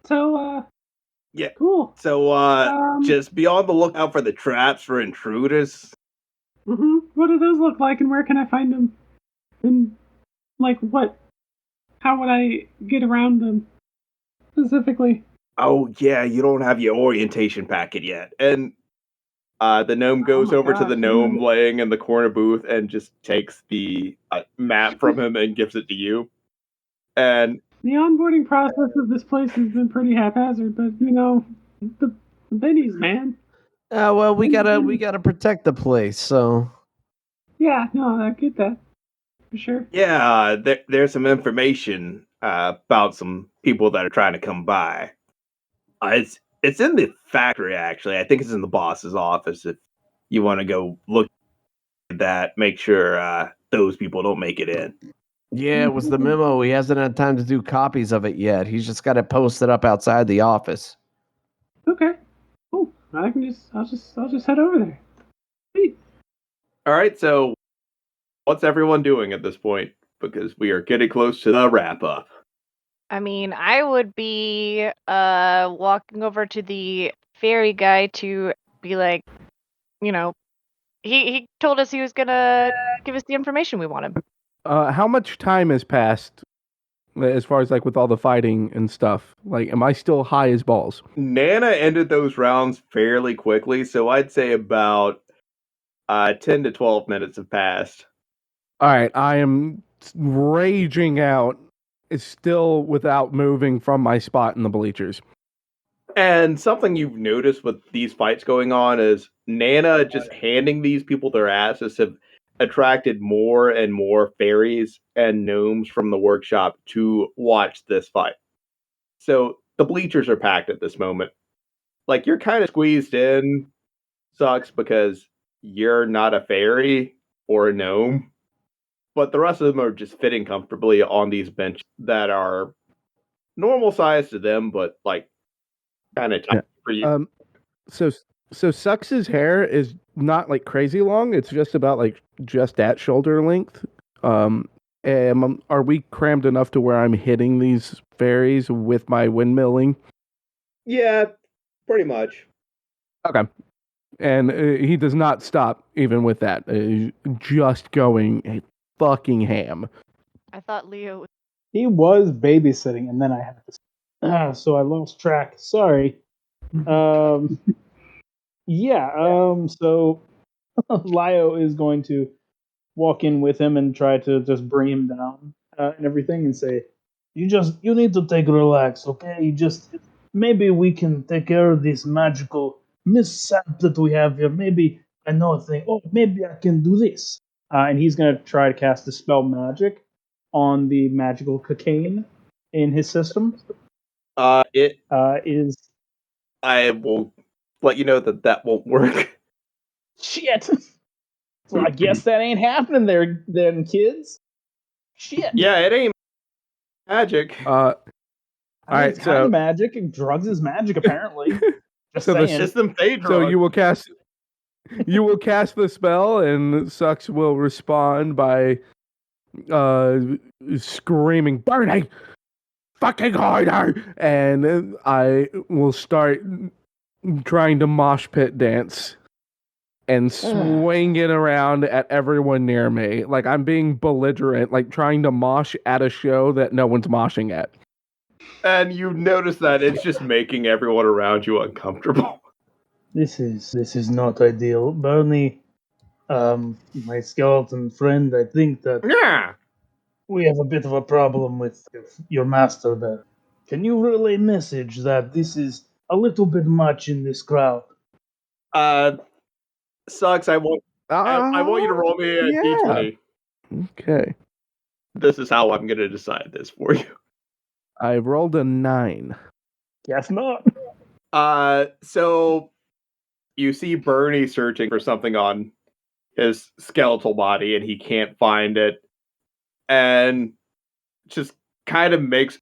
So, yeah. Cool. So, just be on the lookout for the traps for intruders. Mm-hmm. What do those look like, and where can I find them? And, like, what? How would I get around them, specifically? Oh, yeah, you don't have your orientation packet yet. And the gnome goes over to the gnome laying in the corner booth and just takes the map from him and gives it to you. And the onboarding process of this place has been pretty haphazard, but you know, the bennies, man. Well, we gotta protect the place, so. Yeah, no, I get that for sure. Yeah, there's some information about some people that are trying to come by. It's in the factory, actually. I think it's in the boss's office. If you want to go look at that, make sure those people don't make it in. Yeah, it was the memo. He hasn't had time to do copies of it yet. He's just got it posted up outside the office. Okay, cool. I'll just head over there. Sweet. All right. So, what's everyone doing at this point? Because we are getting close to the wrap up. I mean, I would be walking over to the fairy guy to be like, you know, he told us he was gonna give us the information we wanted. How much time has passed as far as like with all the fighting and stuff? Like, am I still high as balls? Nana ended those rounds fairly quickly, so I'd say about 10 to 12 minutes have passed. All right, I am raging out. It's still without moving from my spot in the bleachers. And something you've noticed with these fights going on is Nana just handing these people their asses have attracted more and more fairies and gnomes from the workshop to watch this fight. So the bleachers are packed at this moment. Like, you're kind of squeezed in. Sucks because you're not a fairy or a gnome. But the rest of them are just fitting comfortably on these benches that are normal size to them, but like kind of tight for you. So Sux's hair is not like crazy long. It's just about like just at shoulder length. Are we crammed enough to where I'm hitting these fairies with my windmilling? Yeah, pretty much. Okay. And he does not stop even with that. Just going fucking ham. I thought Leo. He was babysitting, and then I had to. So I lost track. Sorry. Yeah. So Lio is going to walk in with him and try to just bring him down and everything, and say, "You need to take relax, okay? Maybe we can take care of this magical mishap that we have here. Maybe I know a thing. Oh, maybe I can do this." And he's going to try to cast Dispel Magic on the magical cocaine in his system. It is. I will let you know that won't work. Shit. So I guess that ain't happening there, then, kids. Shit. Yeah, it ain't magic. I mean, it's kind of magic. And drugs is magic, apparently. Just So the saying. System fade So drug. you will cast the spell, and Sux will respond by screaming, "Burning! Fucking harder!" And I will start trying to mosh pit dance and swing it around at everyone near me. Like I'm being belligerent, like trying to mosh at a show that no one's moshing at. And you notice that it's just making everyone around you uncomfortable. This is not ideal. Bernie, my skeleton friend, I think that Yeah. we have a bit of a problem with your master there. Can you relay message that this is a little bit much in this crowd? Sucks. I want you to roll me a d20. Okay. This is how I'm going to decide this for you. I rolled a 9. Guess not. So you see Bernie searching for something on his skeletal body, and he can't find it, and just kind of makes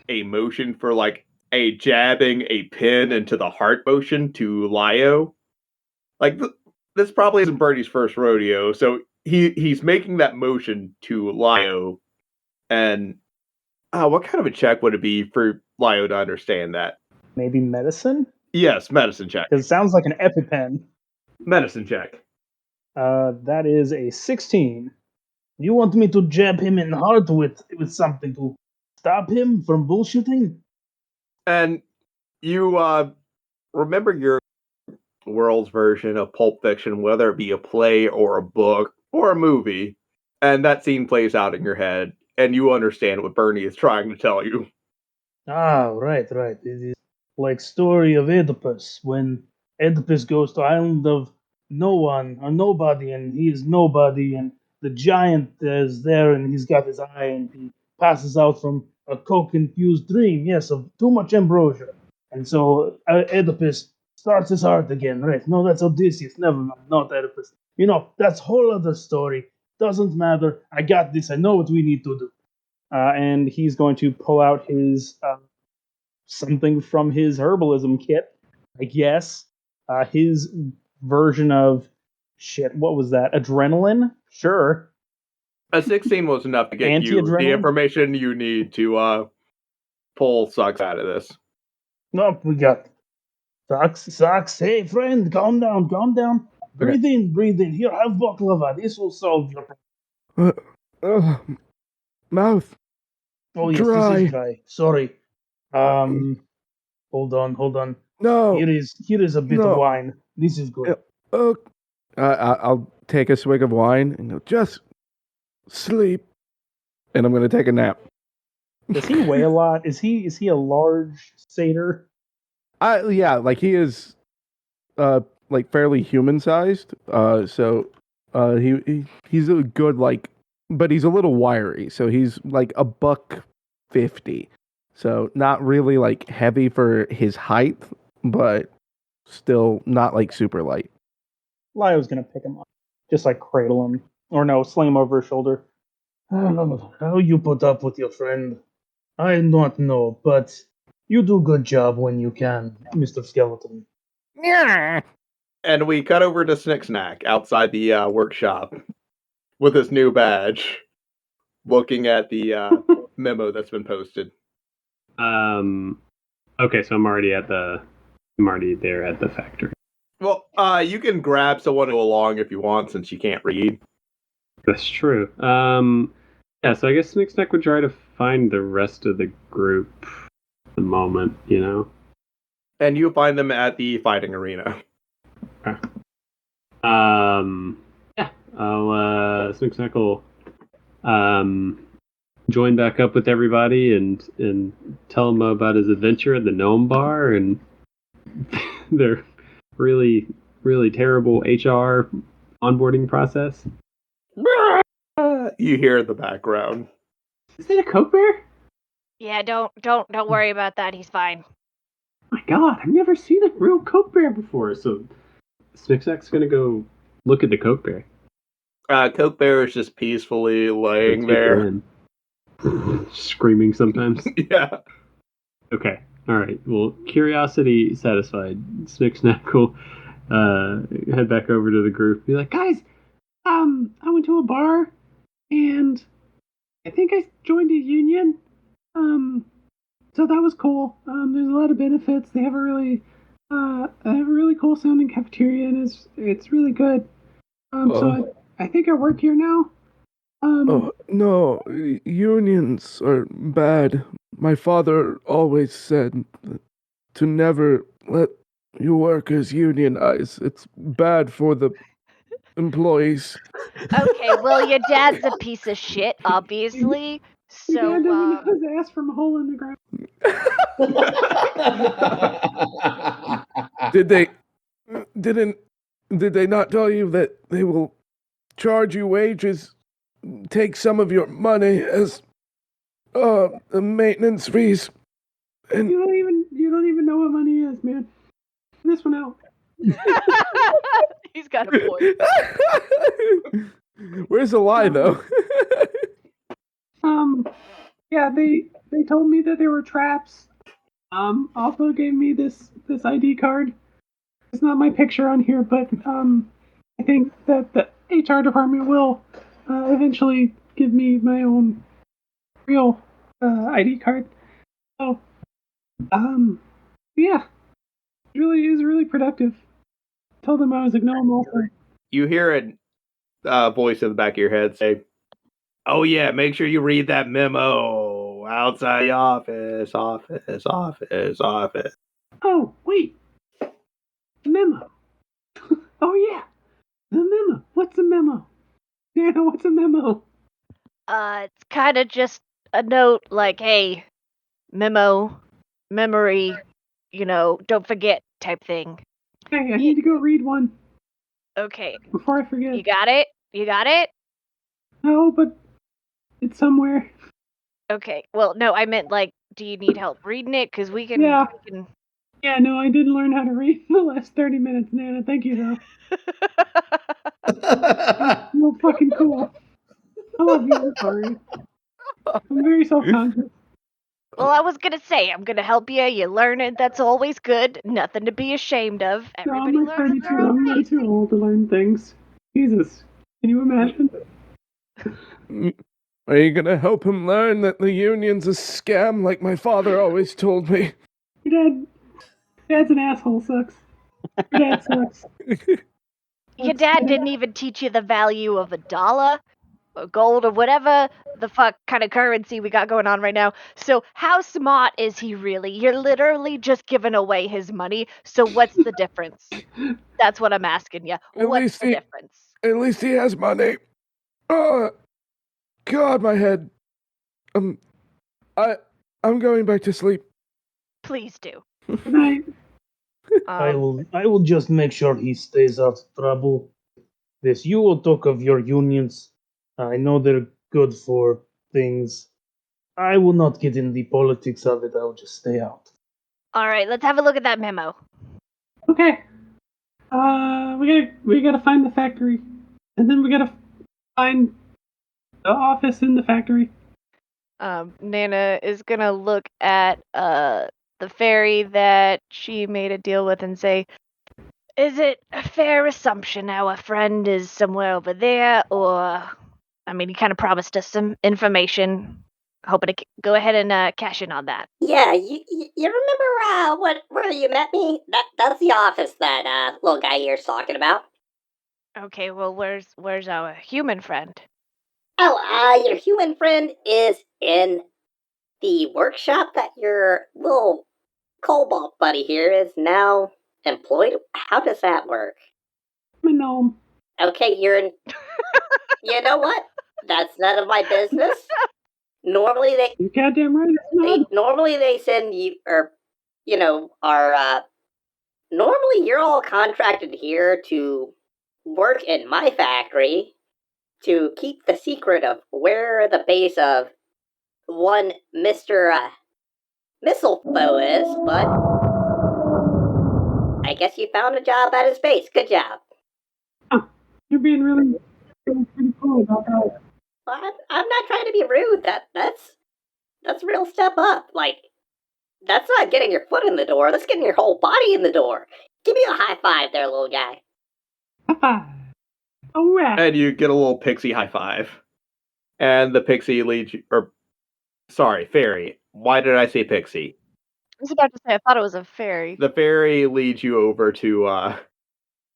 a motion for like a jabbing a pin into the heart motion to Lio. Like this probably isn't Bernie's first rodeo, so he's making that motion to Lio, and what kind of a check would it be for Lio to understand that? Maybe medicine? Yes, medicine check. Because it sounds like an EpiPen. Medicine check. That is a 16. You want me to jab him in the heart with something to stop him from bullshitting? And you remember your world's version of Pulp Fiction, whether it be a play or a book or a movie, and that scene plays out in your head, and you understand what Bernie is trying to tell you. Ah, right. It is like story of Oedipus, when Oedipus goes to island of no one or nobody, and he is nobody, and the giant is there, and he's got his eye, and he passes out from a coke-infused dream, yes, of too much ambrosia. And so Oedipus starts his heart again, right? No, that's Odysseus. Never mind, not Oedipus. You know, that's whole other story. Doesn't matter. I got this. I know what we need to do. And he's going to pull out his something from his herbalism kit, I guess. His version of shit. What was that? Adrenaline? Sure. A 16 was enough to get you the information you need to pull Sux out of this. Nope, we got Sux. Hey, friend, calm down. Breathe in. Here, have baklava. This will solve your problem. Mouth. Oh, yes, dry. This is dry. Sorry. Hold on. No. Here is a bit of wine. This is good. I'll take a swig of wine and go, just sleep. And I'm going to take a nap. Does he weigh a lot? Is he a large satyr? Yeah, like he is like fairly human sized. So he's a good but he's a little wiry. So he's like $150. So not really like heavy for his height, but still not like super light. Lio's gonna pick him up, just like cradle him, or no, sling him over his shoulder. How you put up with your friend, I don't know, but you do good job when you can, Mr. Skeleton. Yeah. And we cut over to Snick Snack outside the workshop with his new badge, looking at the memo that's been posted. Okay, so I'm already there at the factory. Well, you can grab someone to go along if you want, since you can't read. That's true. Yeah, so I guess Snick Snack would try to find the rest of the group at the moment, you know? And you find them at the fighting arena. Okay. Yeah, I'll, Snick Snack will, join back up with everybody and tell them about his adventure at the Gnome Bar and their really, really terrible HR onboarding process. You hear in the background. Is it a Coke Bear? Yeah, don't worry about that. He's fine. Oh my God, I've never seen a real Coke Bear before. So Snick Snack's gonna go look at the Coke Bear. Coke Bear is just peacefully laying there. Screaming sometimes. Yeah. Okay. All right. Well, curiosity satisfied. Snicksnack will head back over to the group. Be like, guys, I went to a bar and I think I joined a union. So that was cool. There's a lot of benefits. They have a really cool sounding cafeteria, and it's really good. So I think I work here now. No, unions are bad. My father always said to never let your workers unionize. It's bad for the employees. Okay, well, your dad's a piece of shit, obviously. Your dad doesn't know So, his ass from a hole in the ground. Did they not tell you that they will charge you wages, take some of your money as maintenance fees? And You don't even know what money is, man. This one out. he's got a point. Where's the lie, though? Yeah, they told me that there were traps. Also gave me this ID card. It's not my picture on here, but I think that the HR department will eventually give me my own real ID card. So, yeah, it is really productive. Told them I was a gnome also. You hear a voice in the back of your head say, "Oh yeah, make sure you read that memo outside the office. Oh, wait. The memo. Oh, yeah. The memo. What's the memo? Nana, what's a memo? It's kind of just a note like, hey, memo, memory, don't forget type thing. Hey, I need to go read one Okay, before I forget. you got it? You got it? No, but it's somewhere. Okay, well, no, I meant like, do you need help reading it? Because we can. Yeah. Yeah, no, I didn't learn how to read in the last 30 minutes, Nana. Thank you, though. You're fucking cool. I love you. I'm sorry. I'm very self-conscious. Well, I was gonna say, I'm gonna help you. You learn it. That's always good. Nothing to be ashamed of. No, Everybody I'm like learns 32. their own I'm way pace. too old to learn things. Jesus. Can you imagine? Are you gonna help him learn that the union's a scam like my father always told me? Your dad's an asshole, sucks. Your dad sucks. Your dad didn't even teach you the value of $1 or gold or whatever the fuck kind of currency we got going on right now. So how smart is he really? You're literally just giving away his money. So what's the difference? That's what I'm asking you. What's the difference? At least he has money. Oh, God, my head. I'm going back to sleep. Please do. Good night. I will just make sure he stays out of trouble. This you will talk of your unions. I know they're good for things. I will not get in the politics of it. I will just stay out. All right, let's have a look at that memo. Okay. We gotta find the factory, and then we gotta find the office in the factory. Nana is gonna look at the fairy that she made a deal with and say, is it a fair assumption our friend is somewhere over there, or, I mean, he kind of promised us some information, hoping to go ahead and cash in on that. Yeah, you remember where you met me? That's the office that little guy here's talking about. Okay, well, where's our human friend? Oh, your human friend is in the workshop that your little cobalt buddy here is now employed. How does that work? I'm a gnome. Okay, you know what? That's none of my business. Normally You're goddamn right. normally they send you, or normally you're all contracted here to work in my factory to keep the secret of where the base of one Mr. Mistletoe is, but I guess you found a job at his base. Good job. You're being really pretty cool about that. Well, I'm not trying to be rude. That's a real step up. Like, That's not getting your foot in the door. That's getting your whole body in the door. Give me a high five there, little guy. High five. All right. And you get a little pixie high five. And the pixie leads you, fairy. Why did I say pixie? I was about to say, I thought it was a fairy. The fairy leads you over to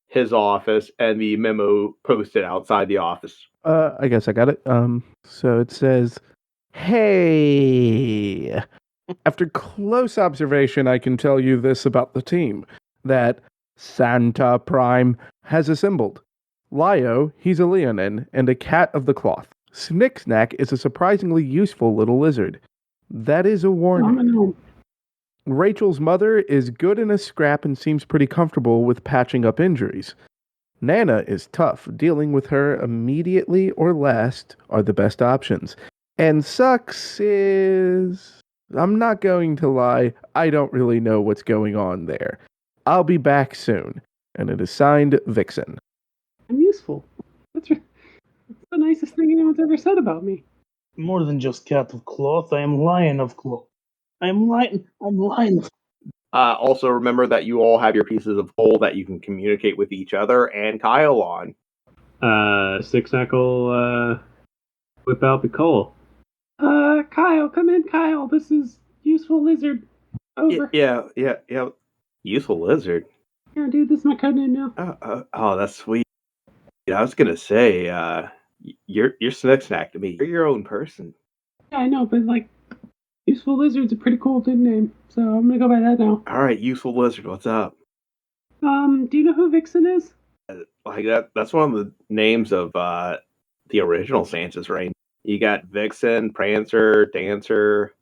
his office and the memo posted outside the office. I guess I got it. So it says, "Hey, after close observation, I can tell you this about the team, that Santa Prime has assembled. Lio, he's a Leonin, and a cat of the cloth. Snicksnack is a surprisingly useful little lizard. That is a warning. Rachel's mother is good in a scrap and seems pretty comfortable with patching up injuries. Nana is tough. Dealing with her immediately or last are the best options. And Sucks is... I'm not going to lie, I don't really know what's going on there. I'll be back soon." And it is signed Vixen. I'm useful. That's the nicest thing anyone's ever said about me. More than just cat of cloth, I am lion of cloth. I'm lion of... Also, remember that you all have your pieces of coal that you can communicate with each other and Kyle on. Six-Nack will whip out the coal. Kyle, come in, Kyle. This is Useful Lizard. Over. Yeah. Useful Lizard. Yeah, dude, this is my code name now. Oh, that's sweet. I was gonna say, you're Snicksnack to me. You're your own person. Yeah, I know, but like, Useful Lizard's a pretty cool nickname, so I'm gonna go by that now. All right, Useful Lizard, what's up? Do you know who Vixen is? Like that's one of the names of the original Santa's reign. You got Vixen, Prancer, Dancer.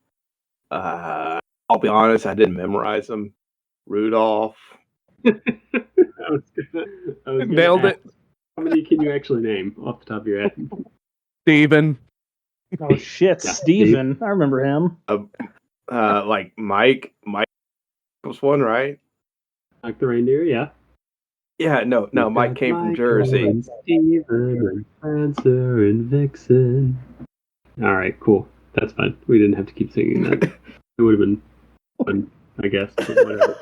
I'll be honest, I didn't memorize them. Rudolph. I was gonna Nailed ask, it. How many can you actually name off the top of your head? Steven. Oh shit, Yeah, Steven. I remember him. Like Mike. Mike was one, right? Like the reindeer, yeah. Yeah, no, Mike came from Jersey. And Steven and Prancer and Vixen. All right, cool. That's fine. We didn't have to keep singing that. It would have been fun, I guess. But whatever.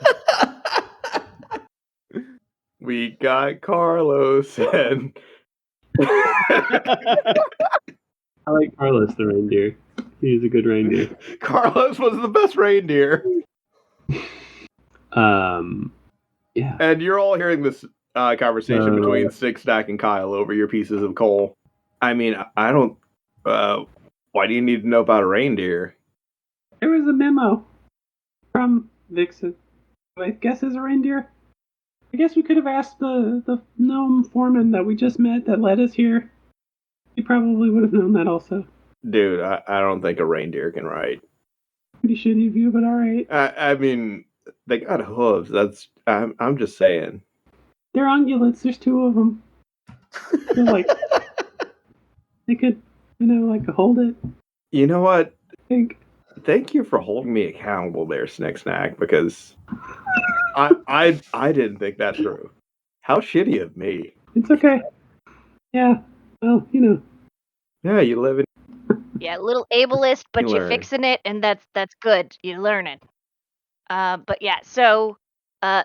We got Carlos and I like Carlos the reindeer. He's a good reindeer. Carlos was the best reindeer. Yeah. And you're all hearing this conversation between Snicksnack and Kyle over your pieces of coal. I mean, I don't. Why do you need to know about a reindeer? There was a memo from Vixen, who I guess is a reindeer. I guess we could have asked the gnome foreman that we just met that led us here. He probably would have known that also. Dude, I don't think a reindeer can ride. Pretty shitty of you, but alright. I mean, they got hooves. I'm just saying. They're ungulates. There's two of them. They're like, they could, like hold it. You know what? I think. Thank you for holding me accountable there, Snicksnack, because I didn't think that through. How shitty of me. It's okay. Yeah. Well, Yeah, you live in. Yeah, a little ableist, but You you're learn. fixing it, and that's good. You're learning. But yeah, so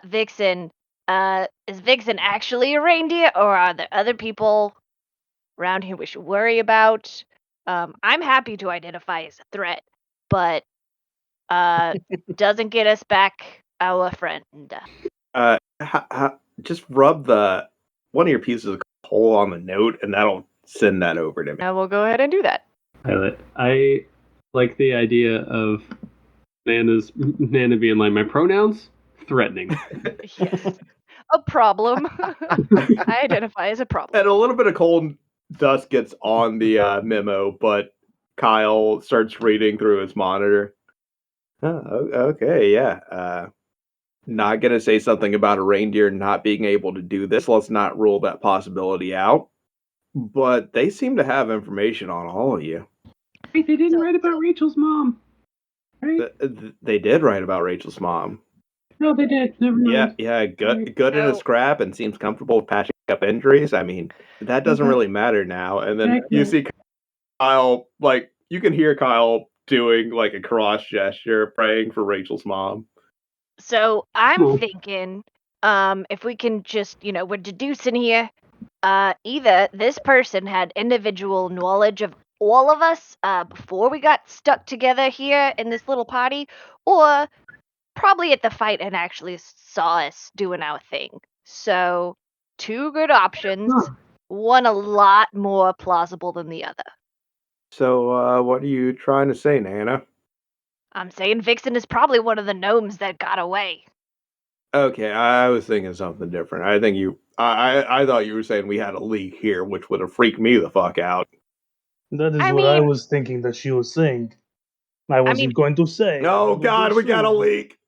Vixen, is Vixen actually a reindeer, or are there other people around here we should worry about? I'm happy to identify as a threat, but doesn't get us back our friend. Just rub one of your pieces of coal on the note, and that'll send that over to me. I will go ahead and do that. Pilot. I like the idea of Nana being like, my pronouns? Threatening. Yes. A problem. I identify as a problem. And a little bit of coal dust gets on the memo, but Kyle starts reading through his monitor. Oh, okay, yeah. Not gonna say something about a reindeer not being able to do this. Let's not rule that possibility out. But they seem to have information on all of you. Wait, they didn't write about Rachel's mom, right? They did write about Rachel's mom. No, they did. Never mind. Yeah, good in a scrap and seems comfortable with patching up injuries. I mean, that doesn't really matter now. And then you see Kyle, like, you can hear Kyle doing like a cross gesture, praying for Rachel's mom. So I'm Cool. thinking, if we can just, we're deducing here, either this person had individual knowledge of all of us before we got stuck together here in this little party, or probably at the fight and actually saw us doing our thing. So, two good options, one a lot more plausible than the other. So, what are you trying to say, Nana? I'm saying Vixen is probably one of the gnomes that got away. Okay, I was thinking something different. I think I thought you were saying we had a leak here, which would have freaked me the fuck out. That is I what I mean- was thinking that she was saying. I wasn't going to say. Oh but God, we got a assume. leak.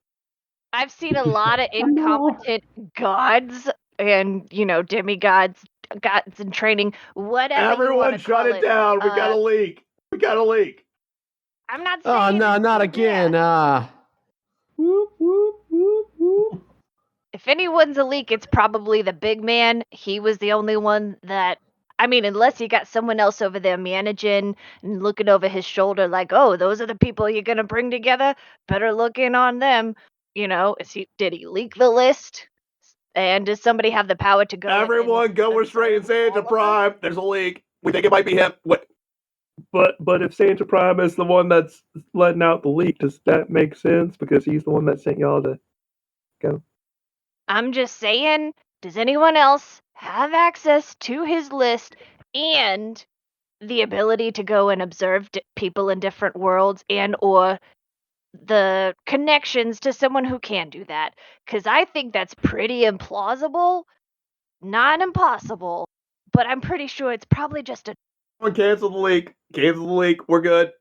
I've seen a lot of incompetent gods and, demigods, gods in training, whatever you Everyone, want to shut call it down. We got a leak. We got a leak. I'm not Oh saying. no, not again. Whoop, whoop, whoop, whoop. If anyone's a leak, it's probably the big man. He was the only one that. I mean, unless you got someone else over there managing and looking over his shoulder, like, oh, those are the people you're gonna bring together. Better look in on them. Did he leak the list? And does somebody have the power to go? Everyone, go restrain Santa Prime. There's a leak. We think it might be him. What? But if Santa Prime is the one that's letting out the leak, does that make sense? Because he's the one that sent y'all to go. I'm just saying, does anyone else have access to his list and the ability to go and observe people in different worlds and or the connections to someone who can do that? Because I think that's pretty implausible, not impossible, but I'm pretty sure it's probably just Cancel the leak. Cancel the leak. We're good.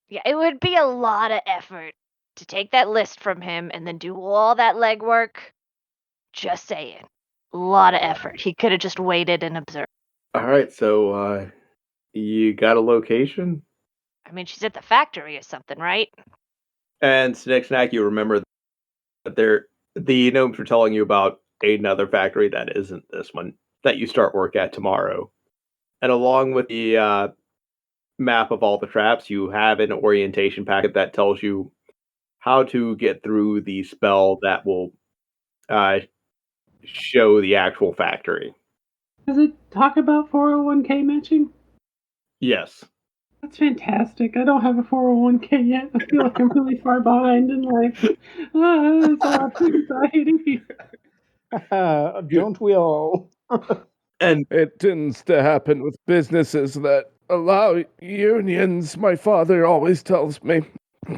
Yeah, it would be a lot of effort to take that list from him and then do all that legwork. Just saying. A lot of effort. He could have just waited and observed. All right, so you got a location? I mean, she's at the factory or something, right? And Snack, you remember that the gnomes were telling you about another factory that isn't this one that you start work at tomorrow. And along with the map of all the traps, you have an orientation packet that tells you how to get through the spell that will show the actual factory. Does it talk about 401k matching? Yes. That's fantastic. I don't have a 401k yet. I feel like I'm really far behind in life. It's a lot of anxiety. Don't we all? And it tends to happen with businesses that allow unions, my father always tells me.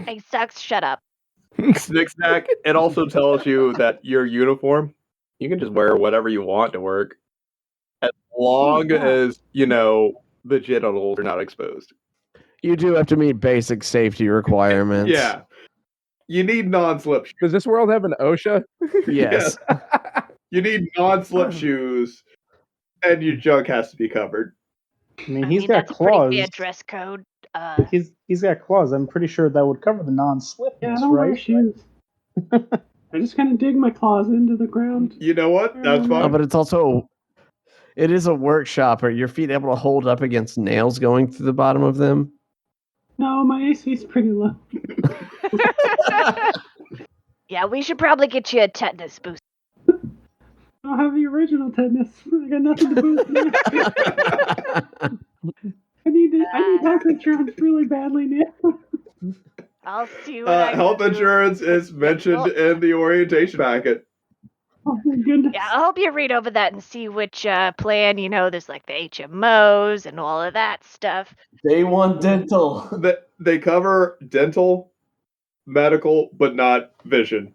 Hey, Sucks, shut up. Snack, it also tells you that your uniform, you can just wear whatever you want to work. As long as, the genitals are not exposed. You do have to meet basic safety requirements. Yeah. You need non-slip shoes. Does this world have an OSHA? Yes. You need non-slip shoes, and your junk has to be covered. I mean, he's got that's claws. a pretty fair dress code. He's got claws. I'm pretty sure that would cover the non-slip. Yeah, I don't wear shoes. I just kind of dig my claws into the ground. You know what? That's fine. But it is a workshop. Are your feet able to hold up against nails going through the bottom of them? No, my AC is pretty low. Yeah, we should probably get you a tetanus boost. I don't have the original tetanus. I got nothing to boost me. I need health insurance really badly now. I'll see what I health can do. insurance is mentioned in the orientation packet. Oh my goodness. Yeah, I'll help you read over that and see which plan, there's like the HMOs and all of that stuff. Day one dental. They cover dental, medical, but not vision.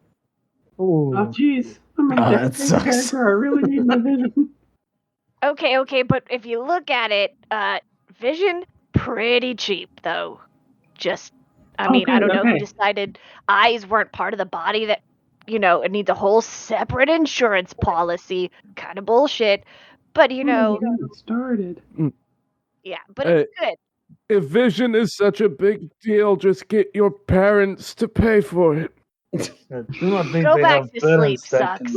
Oh, jeez. I'm a that sucks. character. I really need my vision. Okay, but if you look at it, vision, pretty cheap, though. I don't know who decided eyes weren't part of the body that, it needs a whole separate insurance policy. Kind of bullshit. But, You got it started. yeah, but it's good. If vision is such a big deal, just get your parents to pay for it. I do not think Go they back have to parents sleep, that Sucks.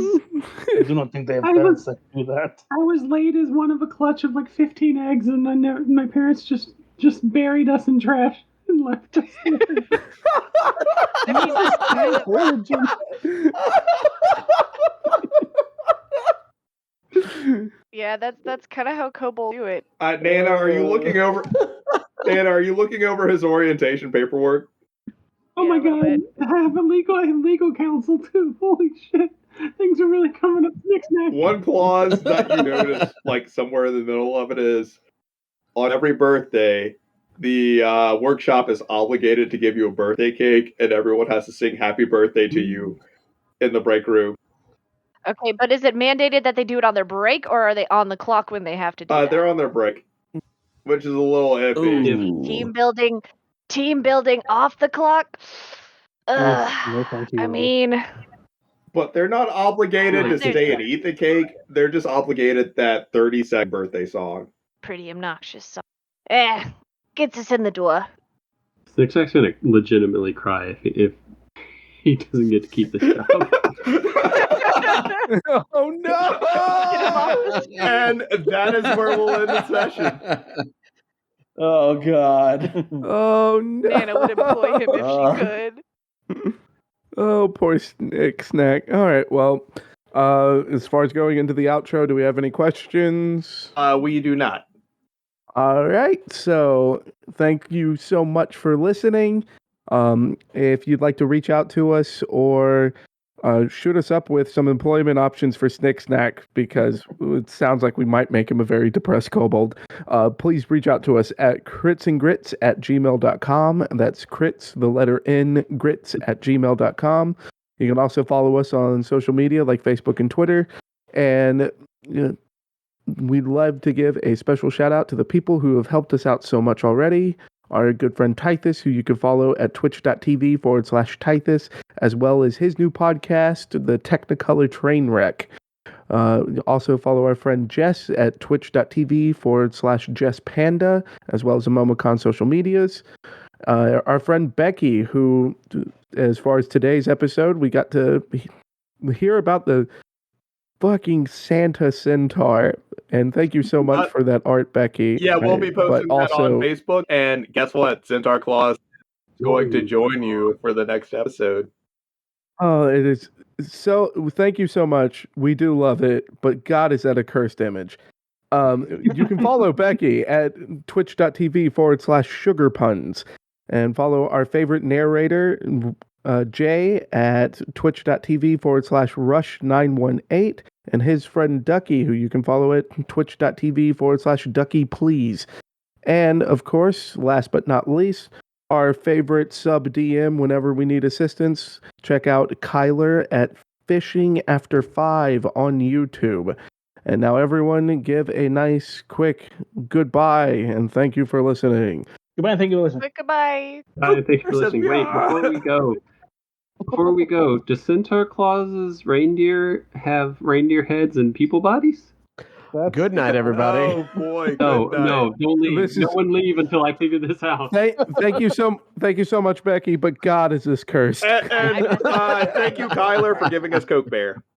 I do not think they have parents that do that. I was laid as one of a clutch of like 15 eggs, and my parents just buried us in trash. and left us. I mean, that's kind of- Origin. yeah, that's kind of how kobolds do it. Nana, are you looking over? Nana, are you looking over his orientation paperwork? Oh Yeah, my a little god, bit. I have legal counsel too. Holy shit. Things are really coming up next. One clause that you notice, like somewhere in the middle of it, is on every birthday, the workshop is obligated to give you a birthday cake, and everyone has to sing "Happy Birthday" to you in the break room. Okay, but is it mandated that they do it on their break, or are they on the clock when they have to do that? They're on their break, which is a little iffy. Ooh. Team building off the clock. No, thank you. I mean, But they're not obligated to There's- stay and eat the cake. They're just obligated that 30-second birthday song. pretty obnoxious. So. Gets us in the door. Snicksack's gonna legitimately cry if he doesn't get to keep the job. Oh no! Get him off the street. And that is where we'll end the session. Oh God. Oh no! Nana would employ him if she could. Oh, poor Snack. All right, well, as far as going into the outro, do we have any questions? We do not. All right, so thank you so much for listening. If you'd like to reach out to us or shoot us up with some employment options for Snick Snack, because it sounds like we might make him a very depressed kobold, please reach out to us at critsandgrits@gmail.com. That's crits, the letter N, grits@gmail.com. You can also follow us on social media like Facebook and Twitter. And we'd love to give a special shout out to the people who have helped us out so much already. Our good friend Tithus, who you can follow at twitch.tv/Tithus, as well as his new podcast, The Technicolor Trainwreck. Also follow our friend Jess at twitch.tv/JessPanda, as well as the MomoCon social medias. Our friend Becky, who, as far as today's episode, we got to hear about the fucking Santa Centaur, and thank you so much for that art, Becky. Yeah, we'll be posting But that on Facebook, and guess what? Centaur Claus is going to join you for the next episode. Oh, it is so. Thank you so much. We do love it, but God, is that a cursed image? You can follow Becky at twitch.tv/sugarpuns, and follow our favorite narrator, Jay, at twitch.tv/rush918, and his friend Ducky, who you can follow at twitch.tv/duckyplease. And of course, last but not least, our favorite sub DM whenever we need assistance, check out Kyler at Fishing After 5 on YouTube. And now everyone give a nice, quick goodbye, and thank you for listening. Goodbye, and thank you for listening. Goodbye. Thank you for listening. Wait, before we go, does Centaur Claus's reindeer have reindeer heads and people bodies? Good night, everybody. Oh boy! No, good night. no, don't leave. No one leave until I figure this out. Thank you so much, Becky. But God, is this cursed? And thank you, Kyler, for giving us Coke Bear.